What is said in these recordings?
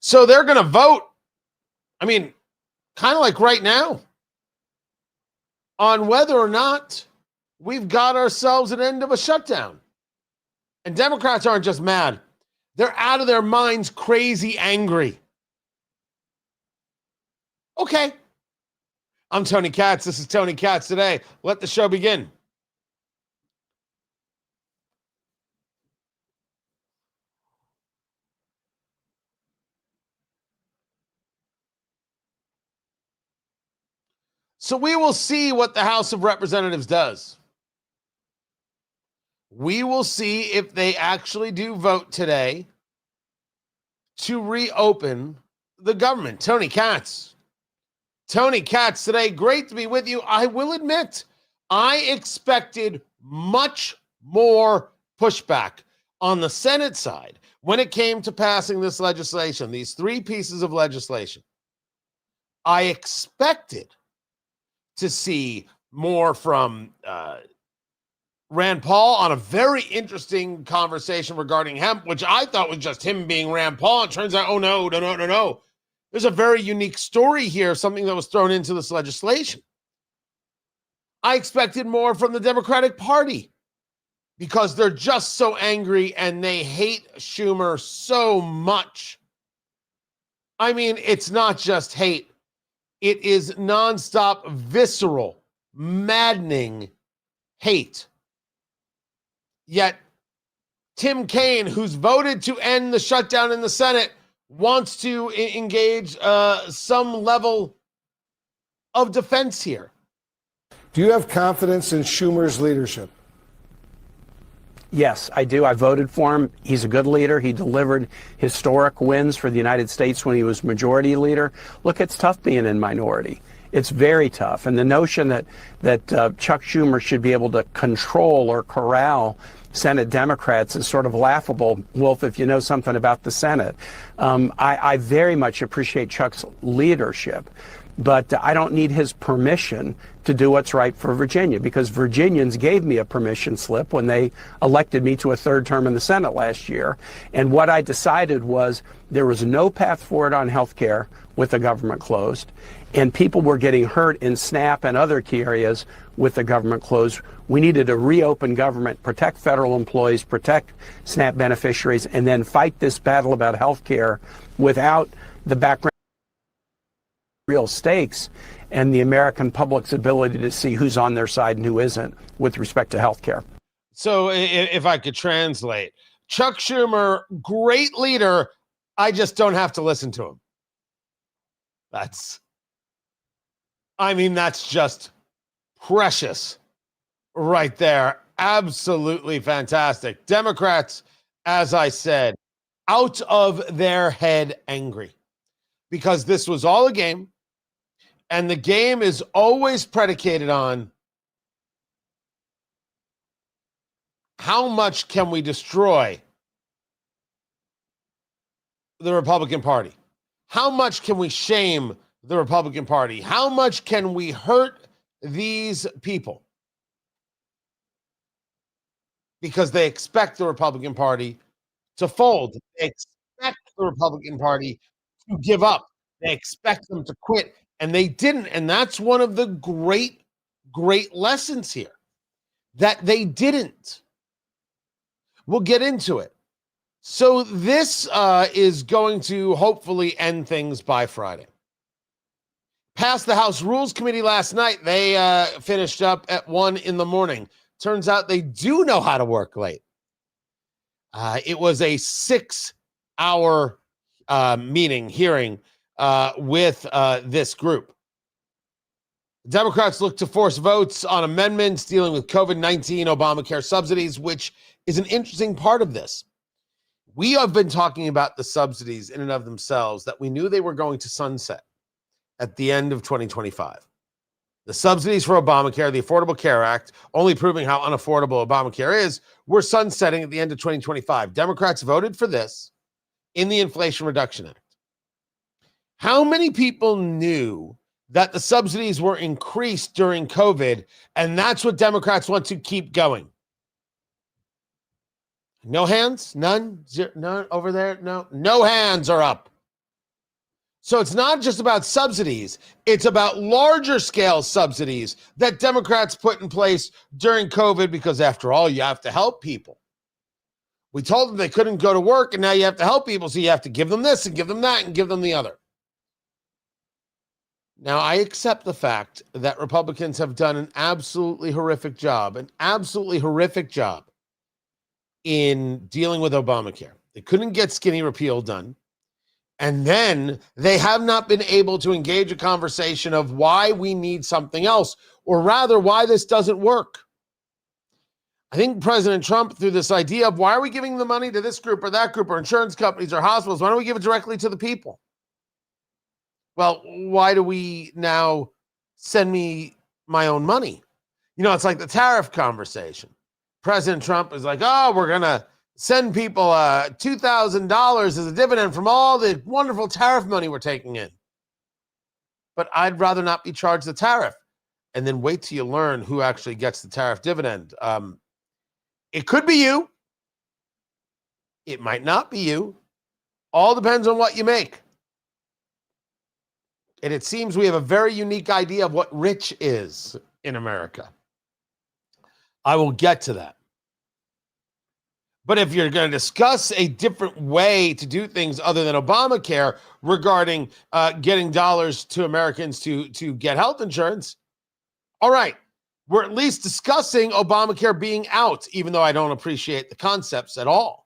So they're going to vote, I mean, kind of like right now, on whether or not we've got ourselves an end of a shutdown. And Democrats aren't just mad. They're out of their minds, crazy angry. Okay. I'm Tony Katz. This is Tony Katz Today. Let the show begin. So we will see what the House of Representatives does. We will see if they actually do vote today to reopen the government. Tony Katz. Tony Katz Today. Great to be with you. I will admit, I expected much more pushback on the Senate side when it came to passing this legislation, these three pieces of legislation. I expected to see more from Rand Paul on a very interesting conversation regarding hemp, which I thought was just him being Rand Paul. It turns out, oh, no. There's a very unique story here, something that was thrown into this legislation. I expected more from the Democratic Party because they're just so angry and they hate Schumer so much. I mean, it's not just hate. It is nonstop, visceral, maddening hate. Yet Tim Kaine, who's voted to end the shutdown in the Senate, wants to engage some level of defense here. Do you have confidence in Schumer's leadership? Yes, I do. I voted for him. He's a good leader. He delivered historic wins for the United States when he was majority leader. Look, it's tough being in minority. It's very tough. And the notion that Chuck Schumer should be able to control or corral Senate Democrats is sort of laughable, Wolf, if you know something about the Senate. I very much appreciate Chuck's leadership, but I don't need his permission to do what's right for Virginia, because Virginians gave me a permission slip when they elected me to a third term in the Senate last year. And what I decided was there was no path forward on health care with the government closed, and people were getting hurt in SNAP and other key areas with the government closed. We needed to reopen government, protect federal employees, protect SNAP beneficiaries, and then fight this battle about health care without the background real stakes and the American public's ability to see who's on their side and who isn't with respect to health care. So if I could translate, Chuck Schumer, great leader. I just don't have to listen to him. That's just precious right there. Absolutely fantastic. Democrats, as I said, out of their head angry because this was all a game. And the game is always predicated on how much can we destroy the Republican Party? How much can we shame the Republican Party? How much can we hurt these people? Because they expect the Republican Party to fold. They expect the Republican Party to give up. They expect them to quit. And they didn't. And that's one of the great lessons here, that they didn't. We'll get into it. So this is going to hopefully end things by Friday. Passed the House Rules Committee last night. They finished up at 1 a.m. Turns out they do know how to work late. It was a 6-hour hearing with this group. Democrats look to force votes on amendments dealing with COVID-19 Obamacare subsidies, which is an interesting part of this. We have been talking about the subsidies in and of themselves, that we knew they were going to sunset at the end of 2025. The subsidies for Obamacare, the Affordable Care Act, only proving how unaffordable Obamacare is, were sunsetting at the end of 2025. Democrats voted for this in the Inflation Reduction Act. How many people knew that the subsidies were increased during COVID, and that's what Democrats want to keep going? No hands? None? Zero, none over there? No hands are up. So it's not just about subsidies. It's about larger scale subsidies that Democrats put in place during COVID because, after all, you have to help people. We told them they couldn't go to work, and now you have to help people, so you have to give them this and give them that and give them the other. Now, I accept the fact that Republicans have done an absolutely horrific job in dealing with Obamacare. They couldn't get skinny repeal done. And then they have not been able to engage a conversation of why we need something else, or rather why this doesn't work. I think President Trump, through this idea of why are we giving the money to this group or that group or insurance companies or hospitals, why don't we give it directly to the people? Well, why do we now send me my own money? It's like the tariff conversation. President Trump is like, oh, we're going to send people $2,000 as a dividend from all the wonderful tariff money we're taking in. But I'd rather not be charged the tariff. And then wait till you learn who actually gets the tariff dividend. It could be you. It might not be you. All depends on what you make. And it seems we have a very unique idea of what rich is in America. I will get to that. But if you're going to discuss a different way to do things other than Obamacare regarding getting dollars to Americans to get health insurance, all right, we're at least discussing Obamacare being out, even though I don't appreciate the concepts at all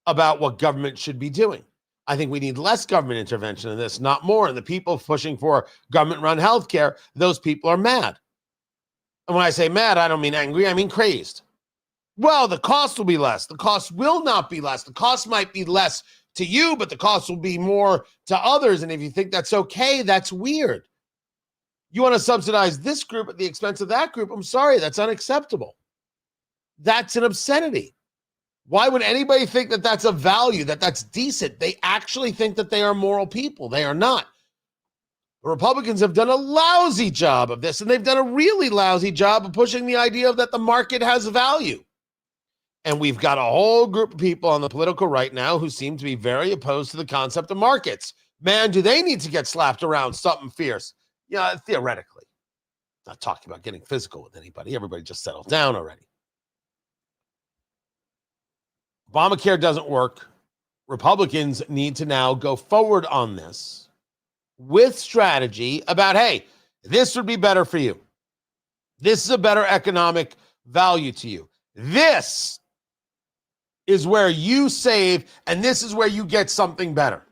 about what government should be doing. I think we need less government intervention in this, not more. And the people pushing for government-run healthcare, those people are mad. And when I say mad, I don't mean angry, I mean crazed. Well, the cost will be less. The cost will not be less. The cost might be less to you, but the cost will be more to others. And if you think that's okay, that's weird. You want to subsidize this group at the expense of that group? I'm sorry, that's unacceptable. That's an obscenity. Why would anybody think that that's a value, that that's decent? They actually think that they are moral people. They are not. The Republicans have done a lousy job of this, and they've done a really lousy job of pushing the idea of that the market has value. And we've got a whole group of people on the political right now who seem to be very opposed to the concept of markets. Man, do they need to get slapped around something fierce? Yeah, theoretically. Not talking about getting physical with anybody. Everybody just settled down already. Obamacare doesn't work. Republicans need to now go forward on this with strategy about, hey, this would be better for you. This is a better economic value to you. This is where you save, and this is where you get something better.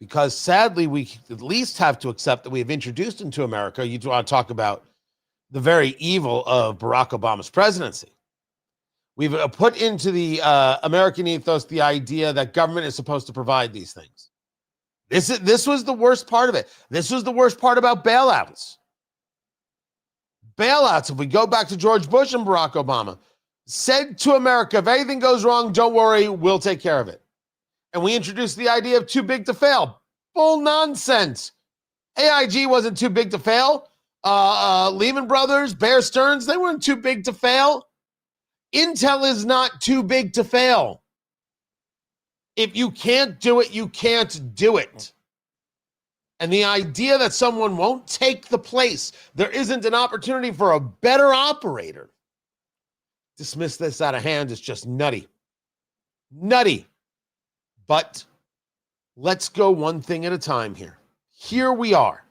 Because sadly, we at least have to accept that we have introduced into America, you want to talk about the very evil of Barack Obama's presidency. We've put into the American ethos the idea that government is supposed to provide these things. This was the worst part of it. This was the worst part about bailouts. Bailouts, if we go back to George Bush and Barack Obama, said to America, if anything goes wrong, don't worry, we'll take care of it. And we introduced the idea of too big to fail. Full nonsense. AIG wasn't too big to fail. Lehman Brothers, Bear Stearns, they weren't too big to fail. Intel is not too big to fail. If you can't do it, you can't do it. And the idea that someone won't take the place, there isn't an opportunity for a better operator, dismiss this out of hand is just nutty. Nutty. But let's go one thing at a time here. Here we are,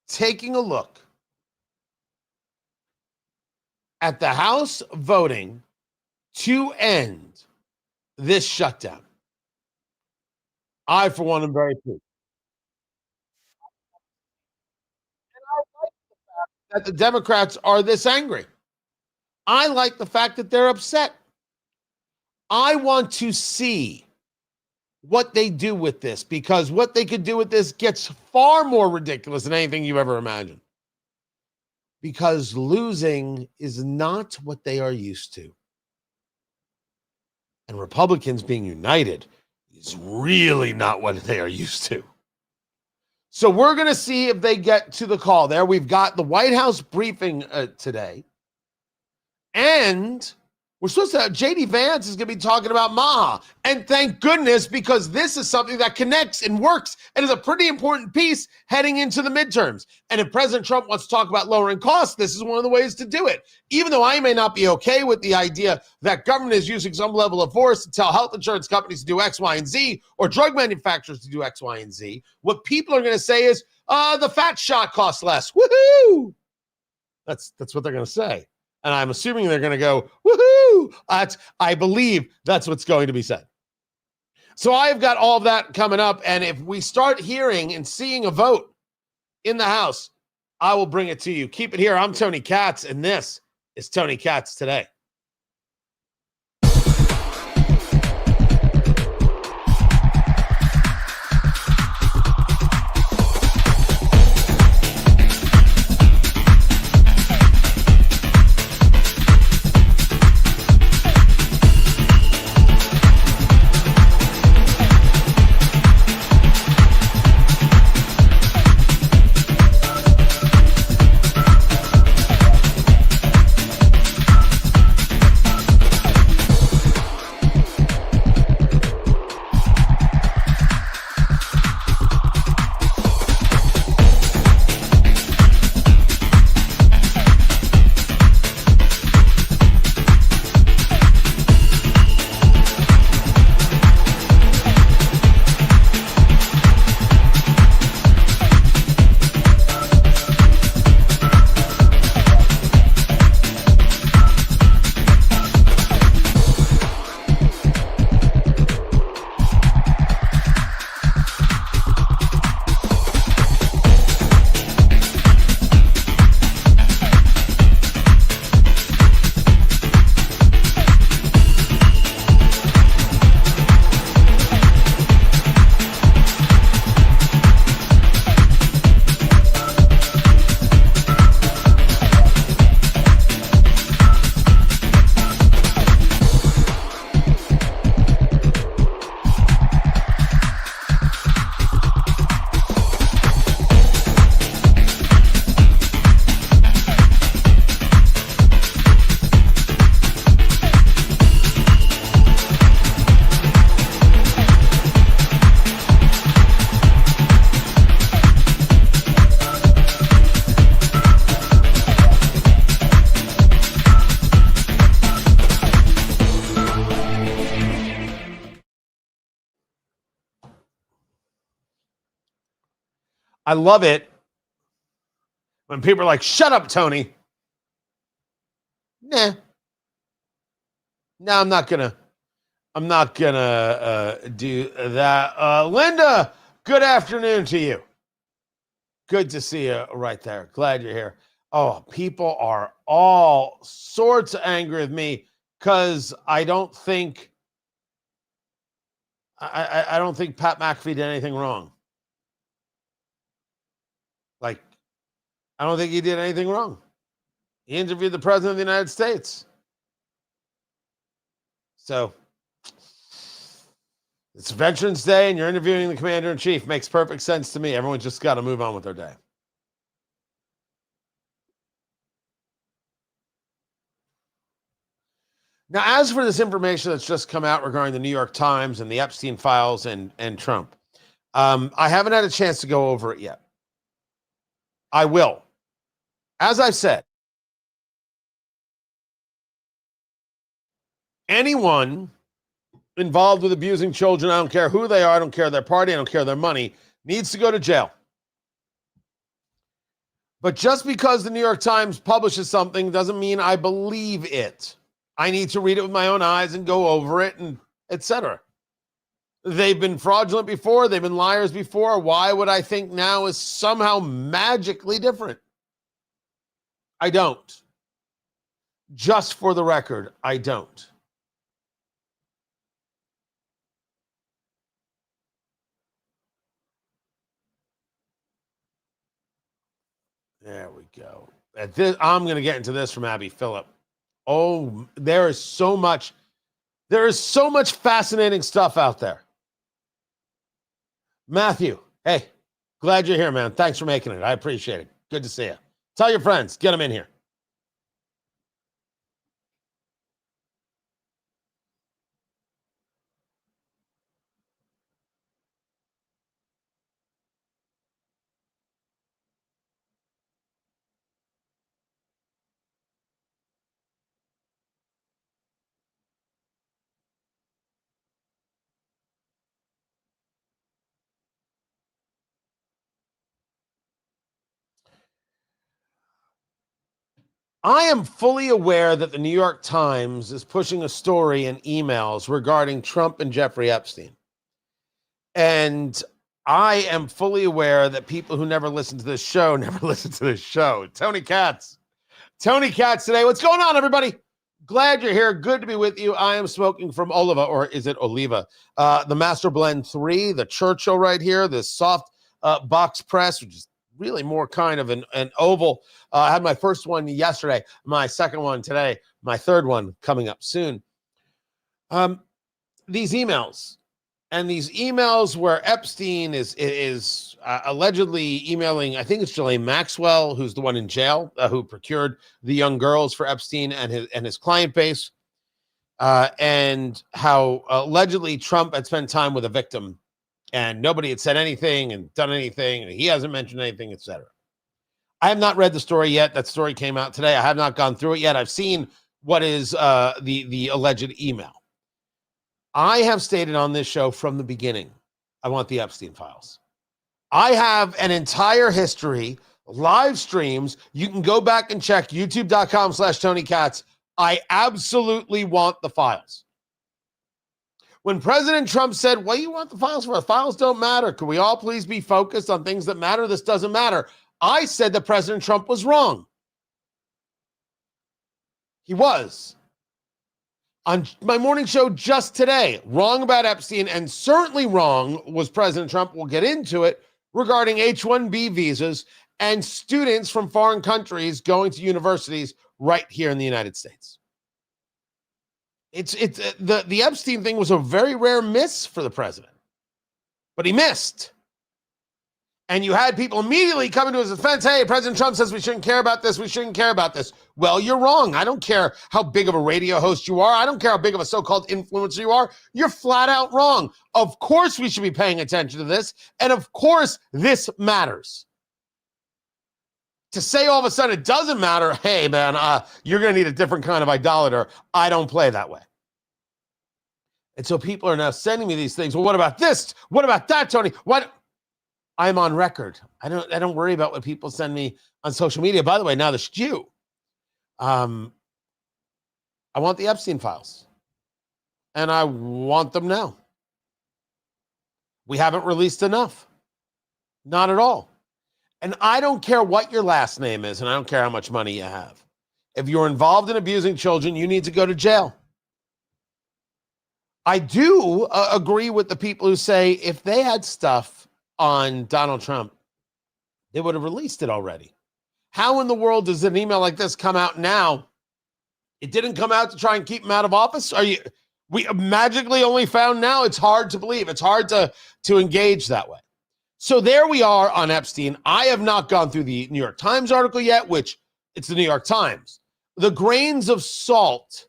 taking a look at the House voting to end this shutdown. I, for one, am very pleased. And I like the fact that the Democrats are this angry. I like the fact that they're upset. I want to see what they do with this, because what they could do with this gets far more ridiculous than anything you ever imagined. Because losing is not what they are used to. And Republicans being united is really not what they are used to. So we're going to see if they get to the call there. We've got the White House briefing today. And We're supposed to have JD Vance is going to be talking about Maha. And thank goodness, because this is something that connects and works and is a pretty important piece heading into the midterms. And if President Trump wants to talk about lowering costs, this is one of the ways to do it. Even though I may not be okay with the idea that government is using some level of force to tell health insurance companies to do X, Y, and Z, or drug manufacturers to do X, Y, and Z, what people are going to say is, the fat shot costs less. Woohoo! That's what they're going to say. And I'm assuming they're going to go, woohoo! I believe that's what's going to be said. So I've got all of that coming up. And if we start hearing and seeing a vote in the House, I will bring it to you. Keep it here. I'm Tony Katz, and this is Tony Katz Today. I love it when people are like, shut up, Tony. Nah. No, I'm not gonna do that. Linda, good afternoon to you. Good to see you right there. Glad you're here. Oh, people are all sorts of angry with me because I don't think Pat McAfee did anything wrong. Like, I don't think he did anything wrong. He interviewed the president of the United States. So it's Veterans Day and you're interviewing the commander-in-chief. Makes perfect sense to me. Everyone's just got to move on with their day. Now, as for this information that's just come out regarding the New York Times and the Epstein files and Trump, I haven't had a chance to go over it yet. I will. As I've said, anyone involved with abusing children, I don't care who they are, I don't care their party, I don't care their money, needs to go to jail. But just because the New York Times publishes something doesn't mean I believe it. I need to read it with my own eyes and go over it and etc. They've been fraudulent before. They've been liars before. Why would I think now is somehow magically different? I don't. Just for the record, I don't. There we go. I'm going to get into this from Abby Phillip. Oh, there is so much fascinating stuff out there. Matthew, hey, glad you're here, man. Thanks for making it. I appreciate it. Good to see you. Tell your friends, get them in here. I am fully aware that the New York Times is pushing a story and emails regarding Trump and Jeffrey Epstein. And I am fully aware that people who never listen to this show never listen to this show. Tony Katz today. What's going on, everybody? Glad you're here. Good to be with you. I am smoking from Oliva, or is it Oliva? The Master Blend 3, the Churchill right here, this soft box press, which is really more kind of an oval. I had my first one yesterday, my second one today, my third one coming up soon. These emails where Epstein is allegedly emailing, I think it's Ghislaine Maxwell, who's the one in jail, who procured the young girls for Epstein and his client base, and how allegedly Trump had spent time with a victim and nobody had said anything and done anything, and he hasn't mentioned anything, etc. I have not read the story yet. That story came out today. I have not gone through it yet. I've seen what is the alleged email. I have stated on this show from the beginning, I want the Epstein files. I have an entire history, live streams. You can go back and check youtube.com/Tony Katz. I absolutely want the files. When President Trump said, what do you want the files for? The files don't matter. Could we all please be focused on things that matter? This doesn't matter. I said that President Trump was wrong. He was. On my morning show just today, wrong about Epstein, and certainly wrong was President Trump. We'll get into it regarding H-1B visas and students from foreign countries going to universities right here in the United States. The Epstein thing was a very rare miss for the president, but he missed. And you had people immediately coming to his defense. Hey, President Trump says we shouldn't care about this. We shouldn't care about this. Well, you're wrong. I don't care how big of a radio host you are. I don't care how big of a so-called influencer you are. You're flat out wrong. Of course we should be paying attention to this. And of course this matters. To say all of a sudden it doesn't matter, hey, man, you're going to need a different kind of idolater. I don't play that way. And so people are now sending me these things. Well, what about this? What about that, Tony? What? I'm on record. I don't worry about what people send me on social media. By the way, now this is you. I want the Epstein files. And I want them now. We haven't released enough. Not at all. And I don't care what your last name is, and I don't care how much money you have. If you're involved in abusing children, you need to go to jail. I do agree with the people who say if they had stuff on Donald Trump, they would have released it already. How in the world does an email like this come out now? It didn't come out to try and keep him out of office? We magically only found now? It's hard to believe. It's hard to engage that way. So there we are on Epstein. I have not gone through the New York Times article yet, which it's the New York Times. The grains of salt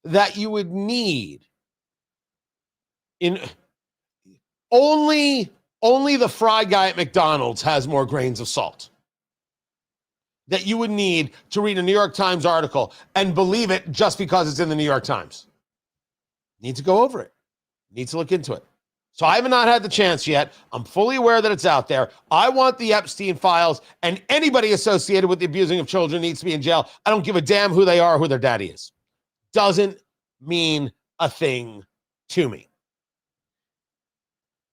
that you would need in only the fry guy at McDonald's has more grains of salt that you would need to read a New York Times article and believe it just because it's in the New York Times. Need to go over it. Need to look into it. So I have not had the chance yet. I'm fully aware that it's out there. I want the Epstein files, and anybody associated with the abusing of children needs to be in jail. I don't give a damn who they are or who their daddy is. Doesn't mean a thing to me.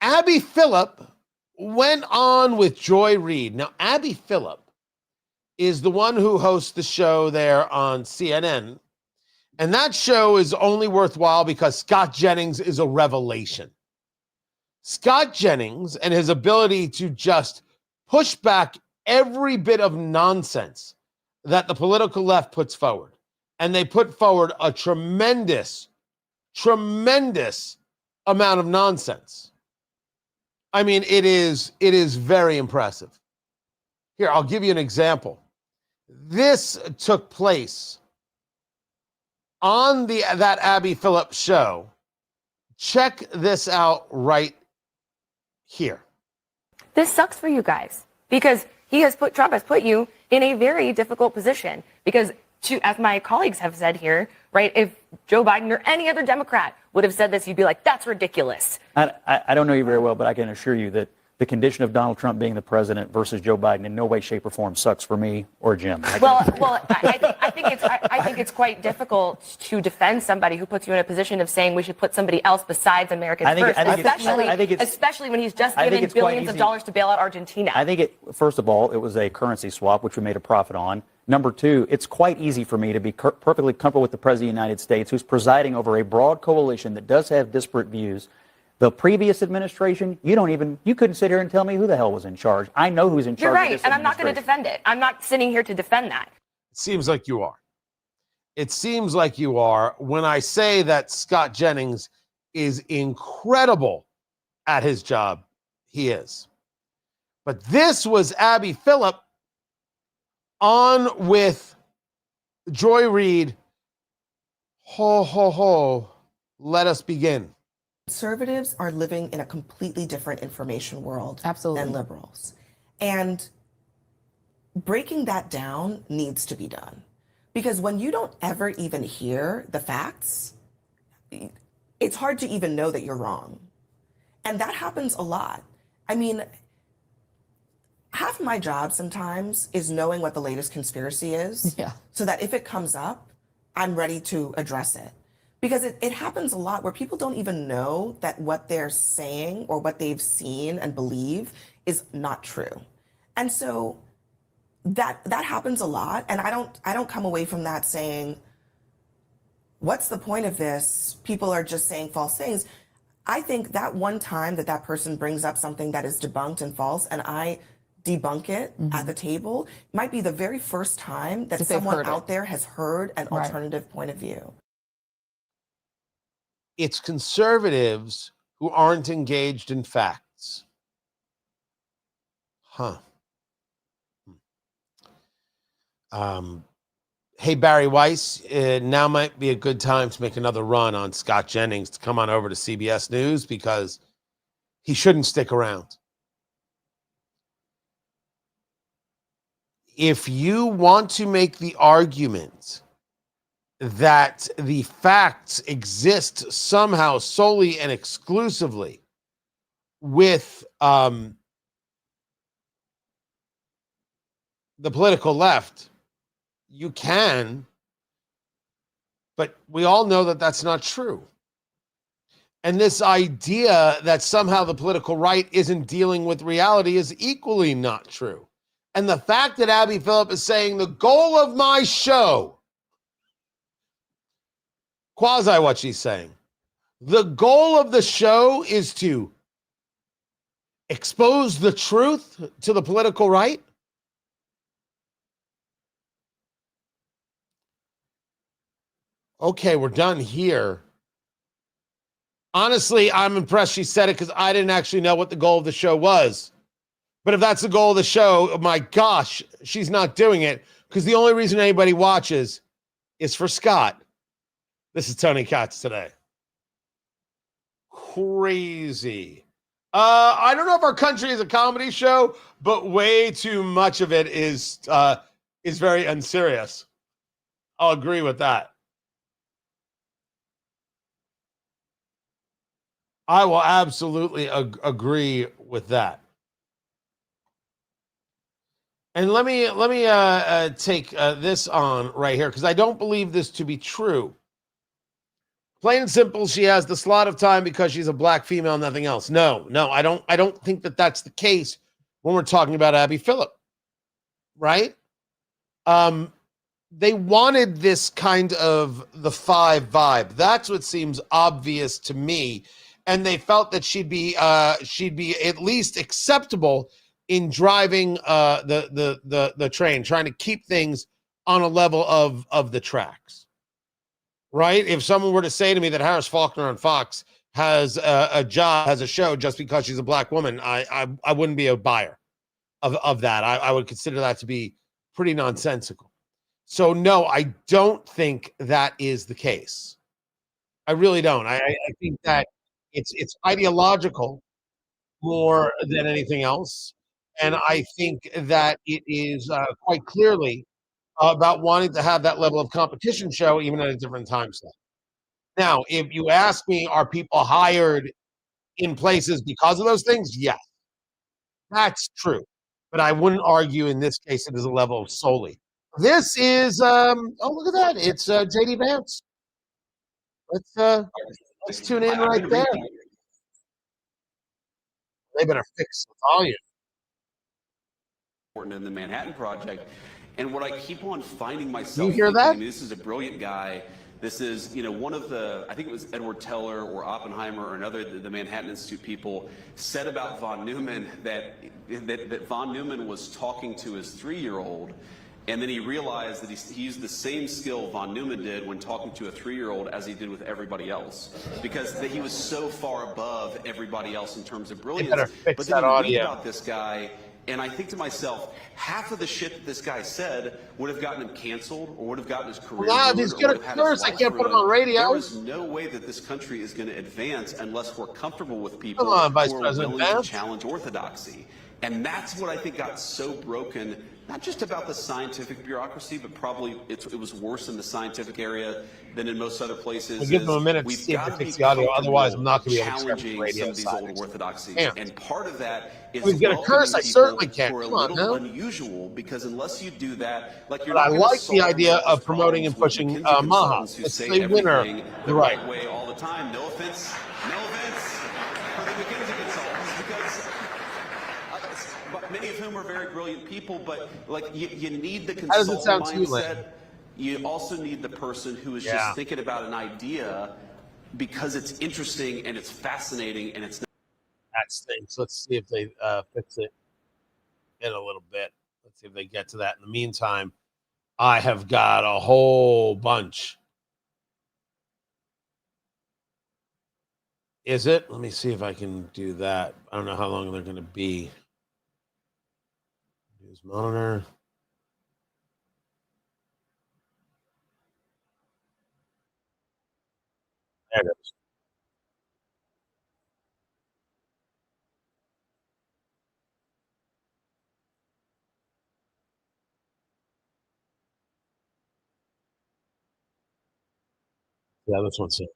Abby Phillip went on with Joy Reid. Now, Abby Phillip is the one who hosts the show there on CNN. And that show is only worthwhile because Scott Jennings is a revelation. Scott Jennings and his ability to just push back every bit of nonsense that the political left puts forward. And they put forward a tremendous amount of nonsense. I mean, it is very impressive. Here, I'll give you an example. This took place on that Abby Phillip show. Check this out right here. This sucks for you guys because Trump has put you in a very difficult position because as my colleagues have said here, right, if Joe Biden or any other Democrat would have said this, you'd be like, that's ridiculous. I don't know you very well, but I can assure you that the condition of Donald Trump being the president versus Joe Biden in no way, shape, or form sucks for me or Jim. I think it's quite difficult to defend somebody who puts you in a position of saying we should put somebody else besides Americans first, especially when he's just given billions of dollars to bail out Argentina. I think first of all, it was a currency swap, which we made a profit on. Number two, it's quite easy for me to be perfectly comfortable with the President of the United States, who's presiding over a broad coalition that does have disparate views. The previous administration, you couldn't sit here and tell me who the hell was in charge. I know who's in charge. You're right, and I'm not going to defend it. I'm not sitting here to defend that. It seems like you are. It seems like you are when I say that Scott Jennings is incredible at his job. He is. But this was Abby Phillip on with Joy Reid. Ho, ho, ho. Let us begin. Conservatives are living in a completely different information world than liberals. And breaking that down needs to be done. Because when you don't ever even hear the facts, it's hard to even know that you're wrong. And that happens a lot. I mean, half my job sometimes is knowing what the latest conspiracy is, so that if it comes up, I'm ready to address it. Because it happens a lot where people don't even know that what they're saying or what they've seen and believe is not true. And so that happens a lot. And I don't come away from that saying, what's the point of this? People are just saying false things. I think that one time that person brings up something that is debunked and false, and I debunk it at the table, might be the very first time that someone out there has heard an alternative point of view. It's conservatives who aren't engaged in facts. Hey, Barry Weiss, now might be a good time to make another run on Scott Jennings to come on over to CBS News because he shouldn't stick around. If you want to make the argument that the facts exist somehow solely and exclusively with the political left, you can, but we all know that that's not true. And this idea that somehow the political right isn't dealing with reality is equally not true. And the fact that Abby Phillip is saying the goal of my show, quasi what she's saying, the goal of the show is to expose the truth to the political right. Okay, we're done here. Honestly, I'm impressed she said it because I didn't actually know what the goal of the show was. But if that's the goal of the show, oh my gosh, she's not doing it because the only reason anybody watches is for Scott. This is Tony Katz today. Crazy. I don't know if our country is a comedy show, but way too much of it is very unserious. I'll agree with that. I will absolutely agree with that. And let me take this on right here because I don't believe this to be true. Plain and simple, she has the slot of time because she's a black female, nothing else. No, I don't think that that's the case when we're talking about Abby Phillip, right? They wanted this kind of the five vibe. That's what seems obvious to me. And they felt that she'd be at least acceptable in driving the train, trying to keep things on a level of the tracks, right? If someone were to say to me that Harris Faulkner on Fox has a show just because she's a black woman, I wouldn't be a buyer of that. I would consider that to be pretty nonsensical. So no, I don't think that is the case. I really don't. I think that it's ideological more than anything else. And I think that it is quite clearly about wanting to have that level of competition show even at a different time slot. Now, if you ask me, are people hired in places because of those things? Yes. That's true. But I wouldn't argue in this case it is a level of solely. This is oh, look at that. It's JD Vance. Let's tune in right there. They better fix the volume. Important in the Manhattan Project. And what I keep on finding myself You hear thinking, that? I mean, this is a brilliant guy. This is, one of the, I think it was Edward Teller or Oppenheimer or another, the Manhattan Institute people said about von Neumann that von Neumann was talking to his 3-year-old, and then he realized that he used the same skill von Neumann did when talking to a 3-year-old as he did with everybody else, because he was so far above everybody else in terms of brilliance. Better fix but then that you audio. read about this guy, and I think to myself, half of the shit that this guy said would have gotten him canceled or would have gotten his career Well, if ruined he's or gonna would have had his curse, I life can't put him ruined. on radio. There is no way that this country is going to advance unless we're comfortable with people Come on, Vice who are President willing Vance. to challenge orthodoxy. And that's what I think got so broken, not just about the scientific bureaucracy, but probably it was worse in the scientific area than in most other places. We'll give them a minute to see if it fixes the audio. Otherwise, I'm not going to be able to challenging radio some of these side. old orthodoxies. Can't. And part of that is If he's gonna welcoming curse, I people certainly can't. who are Come a on, little now. unusual, because unless you do that, like you're But I not gonna like the solve idea America's of promoting and problems with pushing McKinsey Maha. consultants who It's say the winner, everything the right. right way all the time. No offense for the McKinsey consultants, because but many of whom are very brilliant people, but like you need the How does it consultant sound to you, Lynn? mindset. You also need the person who is Yeah. just thinking about an idea because it's interesting and it's fascinating and it's That stinks. Let's see if they fix it in a little bit. Let's see if they get to that. In the meantime, I have got a whole bunch. Is it? Let me see if I can do that. I don't know how long they're going to be. News monitor. There it is. Yeah, this one's it.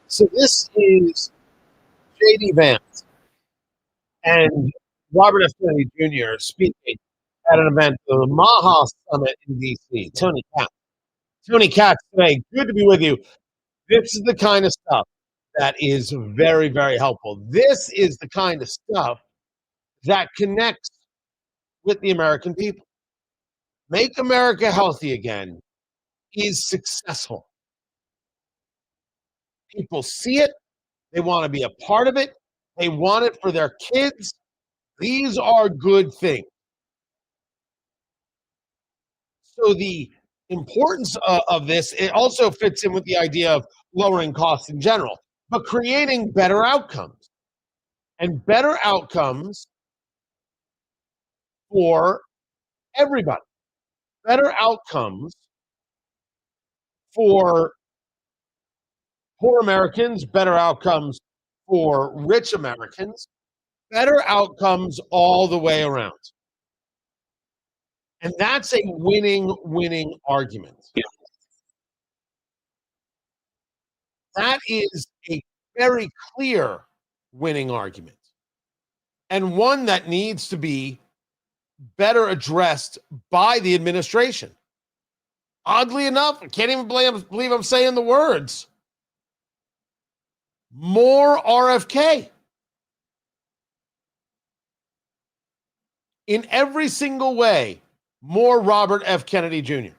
So this is JD Vance and Robert F. Kennedy Jr. speaking at an event, the Maha Summit in D.C. Tony Katz. Tony Katz today, good to be with you. This is the kind of stuff that is very, very helpful. This is the kind of stuff that connects with the American people. Make America healthy again is successful. People see it. They want to be a part of it. They want it for their kids. These are good things. So the importance of this, it also fits in with the idea of lowering costs in general, but creating better outcomes. And better outcomes for everybody. better outcomes for poor Americans, better outcomes for rich Americans, better outcomes all the way around. And that's a winning argument. That is a very clear winning argument, and one that needs to be better addressed by the administration. Oddly enough, I can't even believe I'm saying the words. More RFK. In every single way, more Robert F. Kennedy Jr.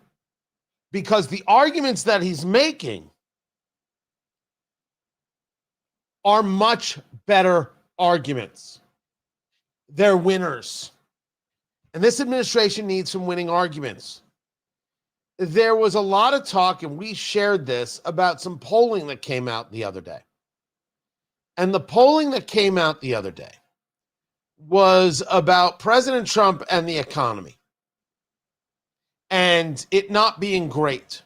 Because the arguments that he's making are much better arguments. They're winners. And this administration needs some winning arguments. There was a lot of talk, and we shared this, about some polling that came out the other day. And the polling that came out the other day was about President Trump and the economy and it not being great.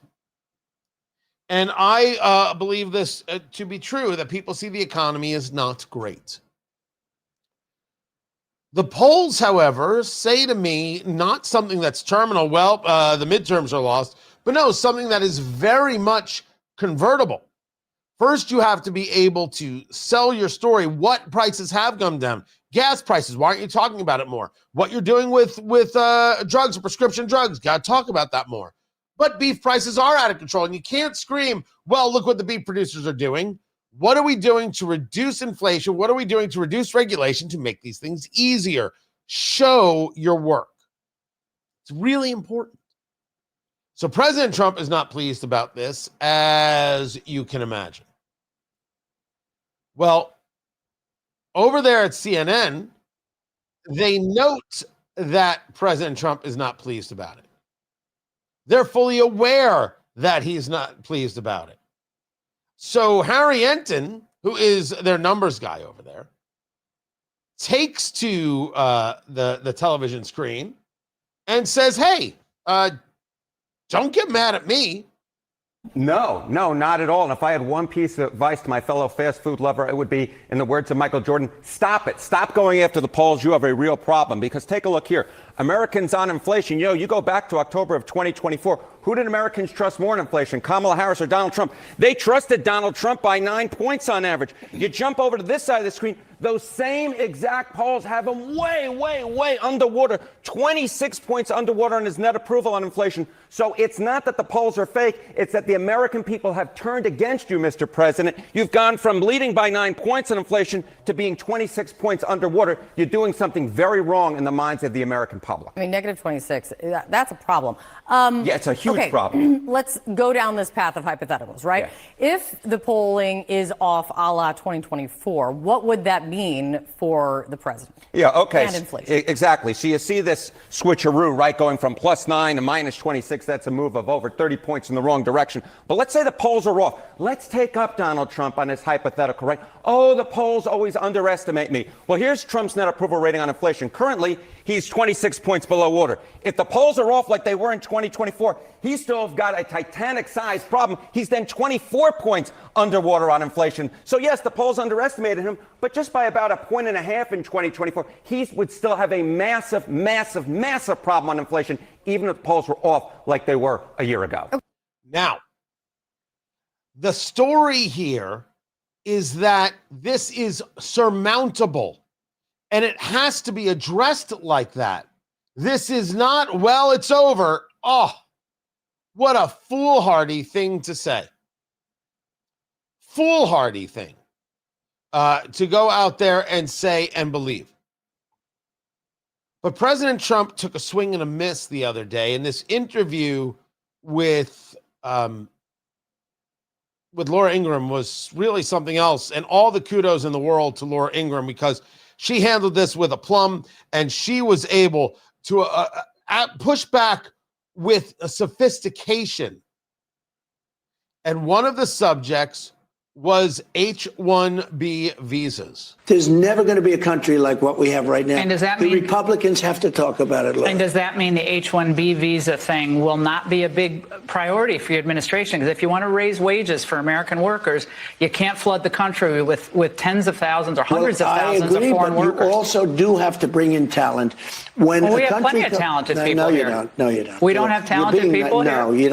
And I believe this to be true, that people see the economy as not great. The polls, however, say to me not something that's terminal. Well, the midterms are lost, but no, something that is very much convertible. First, you have to be able to sell your story. What prices have come down? Gas prices. Why aren't you talking about it more? What you're doing with drugs, prescription drugs. Got to talk about that more. But beef prices are out of control, and you can't scream, well, look what the beef producers are doing. What are we doing to reduce inflation? What are we doing to reduce regulation to make these things easier? Show your work. It's really important. So President Trump is not pleased about this, as you can imagine. Well, over there at CNN, they note that President Trump is not pleased about it. They're fully aware that he's not pleased about it. So Harry Enton, who is their numbers guy over there, takes to the television screen and says, hey, don't get mad at me. No, not at all. And if I had one piece of advice to my fellow fast food lover, it would be, in the words of Michael Jordan, stop it. Stop going after the polls. You have a real problem. Because take a look here. Americans on inflation, you go back to October of 2024. Who did Americans trust more in inflation, Kamala Harris or Donald Trump? They trusted Donald Trump by 9 points on average. You jump over to this side of the screen, those same exact polls have him way underwater, 26 points underwater on his net approval on inflation. So it's not that the polls are fake. It's that the American people have turned against you, Mr. President. You've gone from leading by 9 points on inflation to being 26 points underwater. You're doing something very wrong in the minds of the American public. I mean, negative 26, that's a problem. Yeah, it's a huge problem. Let's go down this path of hypotheticals, right? Yeah. If the polling is off a la 2024, what would that mean for the president? Yeah, okay. And inflation. Exactly. So you see this switcheroo, right, going from +9 to -26. That's a move of over 30 points in the wrong direction. But let's say the polls are off. Let's take up Donald Trump on his hypothetical, right? Oh, the polls always underestimate me. Well, here's Trump's net approval rating on inflation. Currently, he's 26 points below water. If the polls are off like they were in 2024, he's still got a Titanic-sized problem. He's then 24 points underwater on inflation. So, yes, the polls underestimated him, but just by about 1.5 points in 2024, he would still have a massive problem on inflation, even if the polls were off like they were a year ago. Now, the story here is that this is surmountable, and it has to be addressed like that. This is not, well, it's over. Oh, what a foolhardy thing to say. Foolhardy thing to go out there and say and believe. But President Trump took a swing and a miss the other day in this interview with Laura Igraham was really something else. And all the kudos in the world to Laura Igraham, because she handled this with aplomb, and she was able to push back with a sophistication. And one of the subjects was H-1B visas. There's never going to be a country like what we have right now. And does that the mean Republicans have to talk about it, Laura. And does that mean the H-1B visa thing will not be a big priority for your administration? Because if you want to raise wages for American workers, you can't flood the country with tens of thousands or hundreds of thousands of foreign workers. You also do have to bring in talent. We have plenty of talented people here. No, you don't. We don't have talented people here? No, you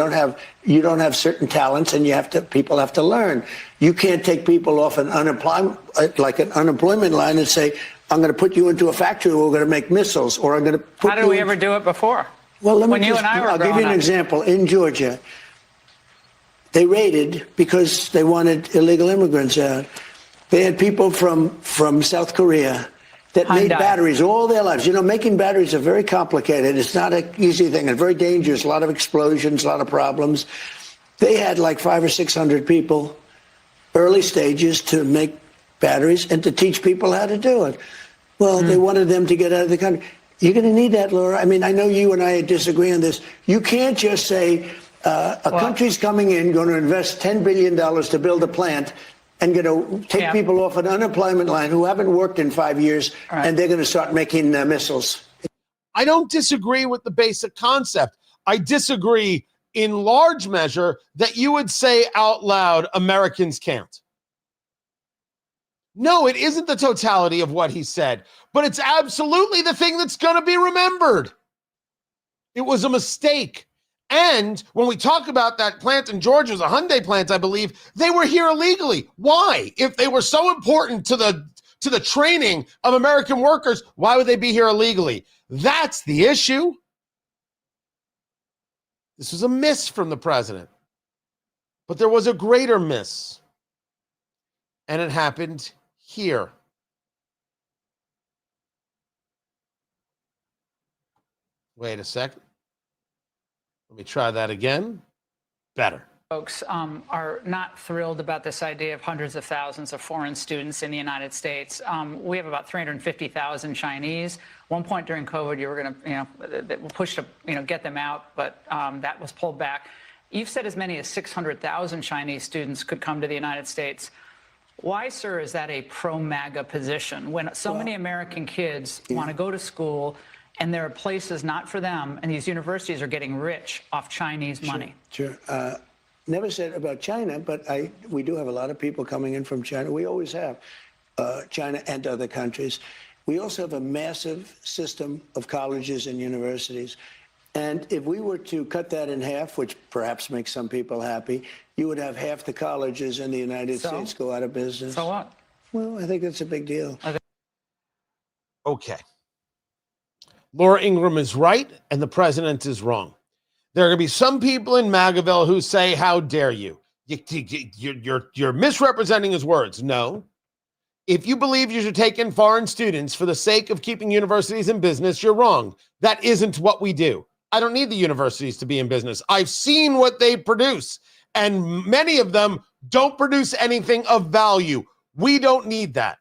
don't have certain talents, and people have to learn. You can't take people off an unemployment line and say, I'm going to put you into a factory where we're going to make missiles, or I'm going to put How did we ever do it before? Well, I'll give you an example. In Georgia, they raided because they wanted illegal immigrants out. They had people from South Korea that made batteries all their lives. Making batteries are very complicated. It's not an easy thing and very dangerous. A lot of explosions, a lot of problems. They had like 500 or 600 people, early stages, to make batteries and to teach people how to do it. Well, they wanted them to get out of the country. You're going to need that, Laura. I mean, I know you and I disagree on this. You can't just say a country's coming in, going to invest $10 billion to build a plant, and going to take people off an unemployment line who haven't worked in 5 years, and they're going to start making missiles. I don't disagree with the basic concept. I disagree in large measure that you would say out loud, Americans can't. No, it isn't the totality of what he said, but it's absolutely the thing that's going to be remembered. It was a mistake. And when we talk about that plant in Georgia, it was a Hyundai plant, I believe, they were here illegally. Why? If they were so important to the training of American workers, why would they be here illegally? That's the issue. This was a miss from the president. But there was a greater miss. And it happened here. Wait a second. Let me try that again. Better. Folks are not thrilled about this idea of hundreds of thousands of foreign students in the United States. We have about 350,000 Chinese. One point during COVID, you were going to, push to, get them out, but that was pulled back. You've said as many as 600,000 Chinese students could come to the United States. Why, sir, is that a pro-MAGA position when so many American kids want to go to school and there are places not for them, and these universities are getting rich off Chinese money? Sure. Never said about China, but we do have a lot of people coming in from China. We always have, China and other countries. We also have a massive system of colleges and universities. And if we were to cut that in half, which perhaps makes some people happy, you would have half the colleges in the United States go out of business. So what? Well, I think that's a big deal. Okay. Laura Igraham is right, and the president is wrong. There are going to be some people in MAGAville who say, how dare you? You're misrepresenting his words. No. If you believe you should take in foreign students for the sake of keeping universities in business, you're wrong. That isn't what we do. I don't need the universities to be in business. I've seen what they produce, and many of them don't produce anything of value. We don't need that.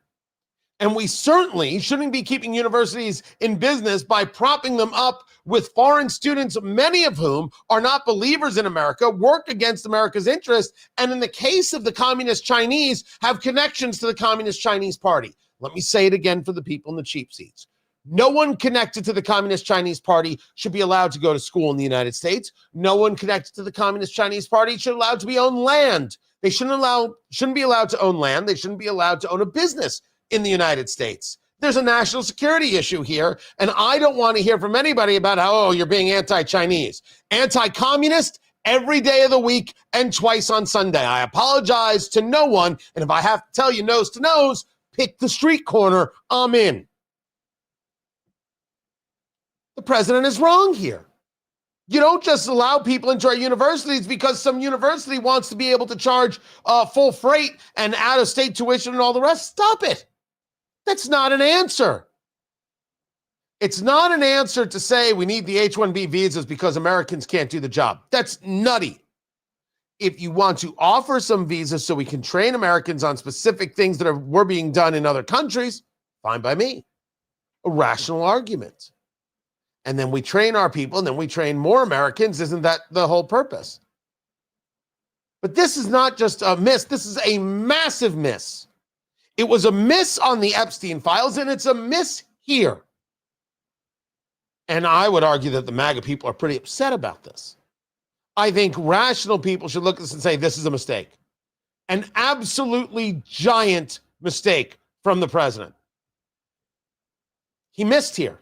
And we certainly shouldn't be keeping universities in business by propping them up with foreign students, many of whom are not believers in America, work against America's interests, and in the case of the Communist Chinese, have connections to the Communist Chinese Party. Let me say it again for the people in the cheap seats. No one connected to the Communist Chinese Party should be allowed to go to school in the United States. No one connected to the Communist Chinese Party should be allowed to own land. They shouldn't be allowed to own land. They shouldn't be allowed to own a business in the United States. There's a national security issue here, and I don't want to hear from anybody about how, you're being anti-Chinese. Anti-communist every day of the week and twice on Sunday. I apologize to no one, and if I have to tell you nose to nose, pick the street corner, I'm in. The president is wrong here. You don't just allow people into our universities because some university wants to be able to charge full freight and out-of-state tuition and all the rest. Stop it. That's not an answer. It's not an answer to say we need the H-1B visas because Americans can't do the job. That's nutty. If you want to offer some visas so we can train Americans on specific things that were being done in other countries, fine by me. A rational argument. And then we train our people, and then we train more Americans. Isn't that the whole purpose? But this is not just a miss. This is a massive miss. It was a miss on the Epstein files, and it's a miss here. And I would argue that the MAGA people are pretty upset about this. I think rational people should look at this and say, this is a mistake. An absolutely giant mistake from the president. He missed here.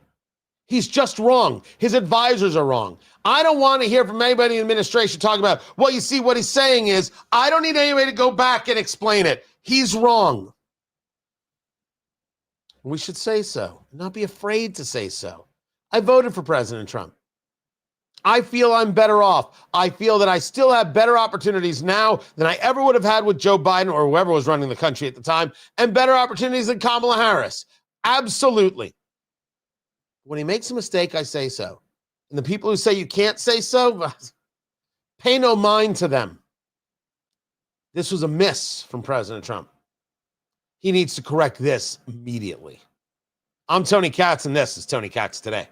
He's just wrong. His advisors are wrong. I don't want to hear from anybody in the administration talking about, well, you see, what he's saying is, I don't need anybody to go back and explain it. He's wrong. We should say so, not be afraid to say so. I voted for President Trump. I feel I'm better off. I feel that I still have better opportunities now than I ever would have had with Joe Biden or whoever was running the country at the time, and better opportunities than Kamala Harris. Absolutely. When he makes a mistake, I say so. And the people who say you can't say so, pay no mind to them. This was a miss from President Trump. He needs to correct this immediately. I'm Tony Katz, and this is Tony Katz Today.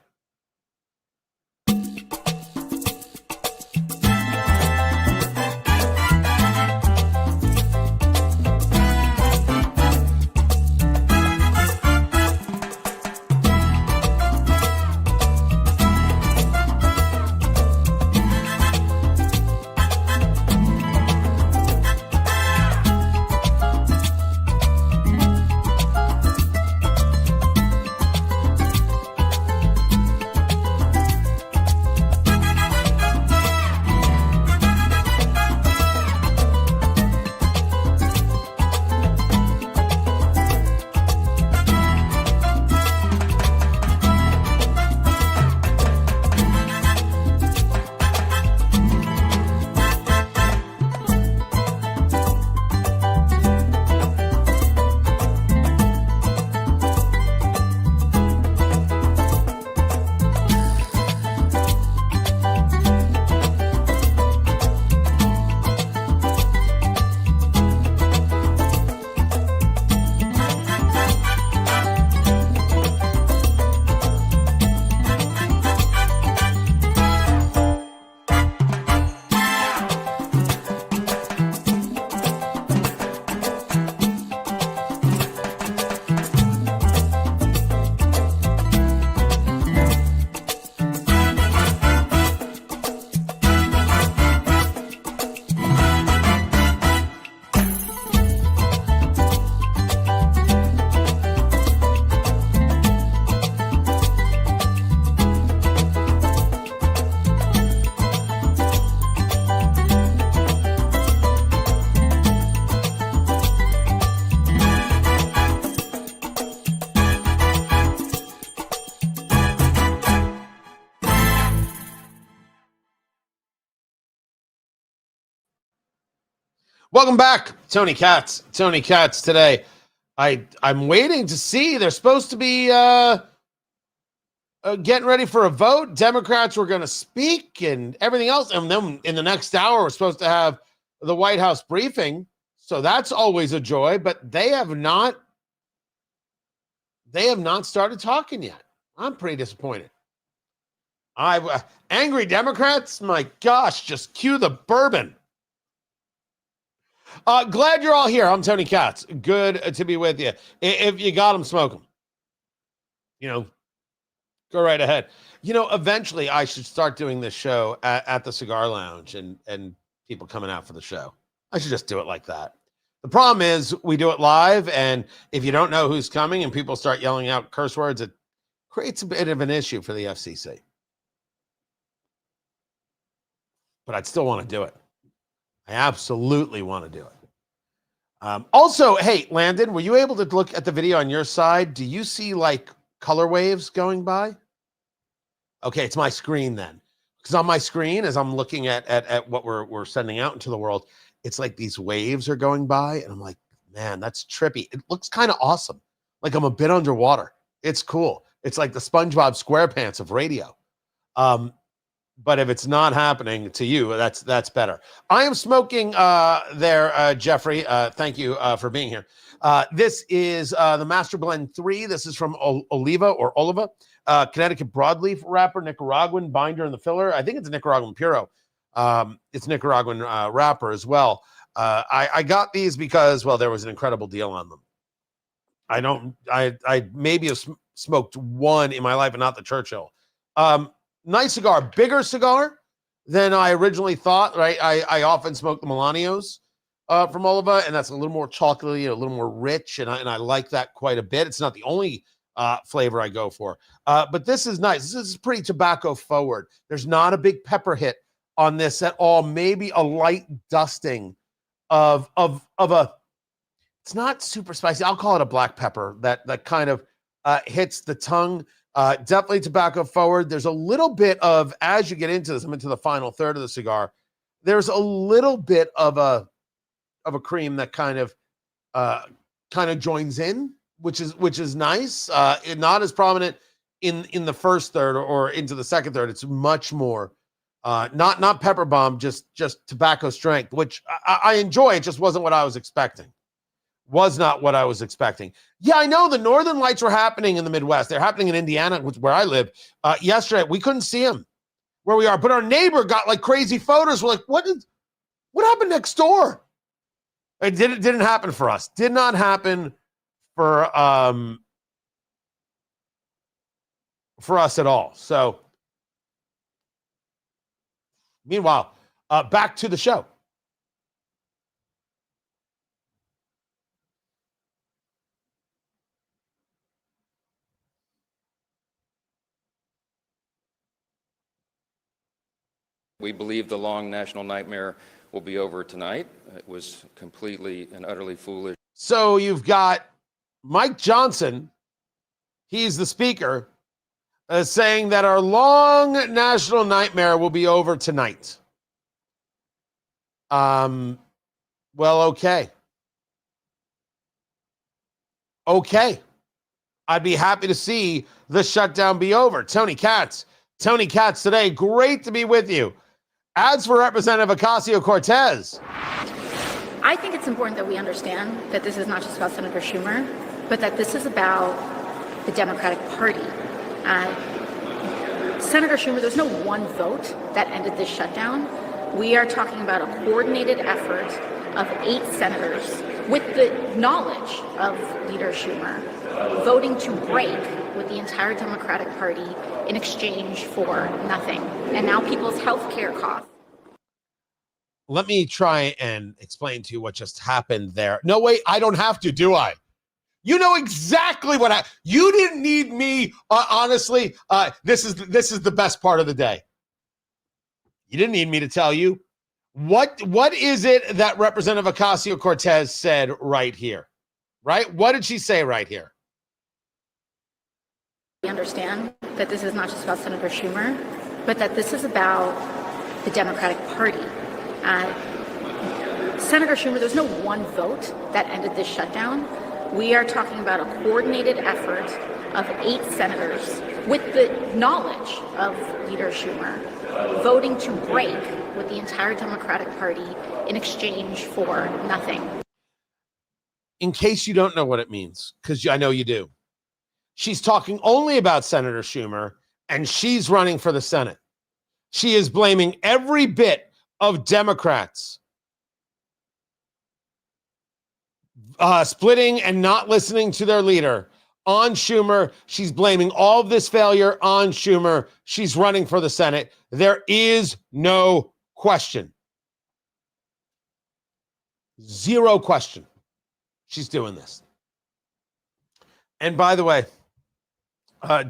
Welcome back, Tony Katz. Tony Katz Today. I'm waiting to see. They're supposed to be getting ready for a vote. Democrats were going to speak and everything else. And then in the next hour, we're supposed to have the White House briefing. So that's always a joy. But they have not started talking yet. I'm pretty disappointed. Angry Democrats, my gosh, just cue the bourbon. Glad you're all here. I'm Tony Katz. Good to be with you. If you got them, smoke them. Go right ahead. Eventually I should start doing this show at the Cigar Lounge and people coming out for the show. I should just do it like that. The problem is we do it live, and if you don't know who's coming and people start yelling out curse words, it creates a bit of an issue for the FCC. But I'd still want to do it. I absolutely want to do it. Also, hey, Landon, were you able to look at the video on your side? Do you see like color waves going by? Okay, it's my screen then. Because on my screen, as I'm looking at what we're sending out into the world, it's like these waves are going by, and I'm like, man, that's trippy. It looks kind of awesome. Like I'm a bit underwater. It's cool. It's like the SpongeBob SquarePants of radio. But if it's not happening to you, that's better. I am smoking there, Jeffrey. Thank you for being here. This is the Master Blend 3. This is from Oliva, Connecticut broadleaf wrapper, Nicaraguan binder in the filler. I think it's a Nicaraguan Puro. It's Nicaraguan wrapper as well. I got these because, well, there was an incredible deal on them. I maybe have smoked one in my life, and not the Churchill. Nice cigar, bigger cigar than I originally thought, right? I often smoke the Melanios from Oliva, and that's a little more chocolatey, a little more rich, and I like that quite a bit. It's not the only flavor I go for, but this is nice. This is pretty tobacco forward. There's not a big pepper hit on this at all. Maybe a light dusting of a. It's not super spicy. I'll call it a black pepper that kind of hits the tongue. Definitely tobacco forward. There's a little bit of, as you get into this, I'm into the final third of the cigar. There's a little bit of a cream that kind of joins in, which is nice. Not as prominent in the first third or into the second third. It's much more not pepper bomb, just tobacco strength, which I enjoy. It just wasn't what I was expecting. Was not what I was expecting. Yeah, I know the Northern Lights were happening in the Midwest. They're happening in Indiana, where I live. Yesterday, we couldn't see them where we are, but our neighbor got like crazy photos. We're like, what happened next door? It didn't happen for us. Did not happen for us at all. So, meanwhile, back to the show. We believe the long national nightmare will be over tonight. It was completely and utterly foolish. So you've got Mike Johnson, he's the speaker, saying that our long national nightmare will be over tonight. Well, okay. Okay. I'd be happy to see the shutdown be over. Tony Katz today. Great to be with you. As for Representative Ocasio-Cortez. I think it's important that we understand that this is not just about Senator Schumer, but that this is about the Democratic Party. Senator Schumer, there's no one vote that ended this shutdown. We are talking about a coordinated effort of 8 senators with the knowledge of Leader Schumer voting to break with the entire Democratic Party in exchange for nothing. And now people's health care costs. Let me try and explain to you what just happened there. No, wait, I don't have to, do I? You know exactly what you didn't need me. Honestly, this is the best part of the day. You didn't need me to tell you. What is it that Representative Ocasio-Cortez said right here? Right? What did she say right here? We understand that this is not just about Senator Schumer, but that this is about the Democratic Party. Senator Schumer, there's no one vote that ended this shutdown. We are talking about a coordinated effort of 8 senators with the knowledge of Leader Schumer voting to break with the entire Democratic Party in exchange for nothing. In case you don't know what it means, because I know you do. She's talking only about Senator Schumer, and she's running for the Senate. She is blaming every bit of Democrats splitting and not listening to their leader on Schumer. She's blaming all of this failure on Schumer. She's running for the Senate. There is no question. Zero question. She's doing this. And by the way,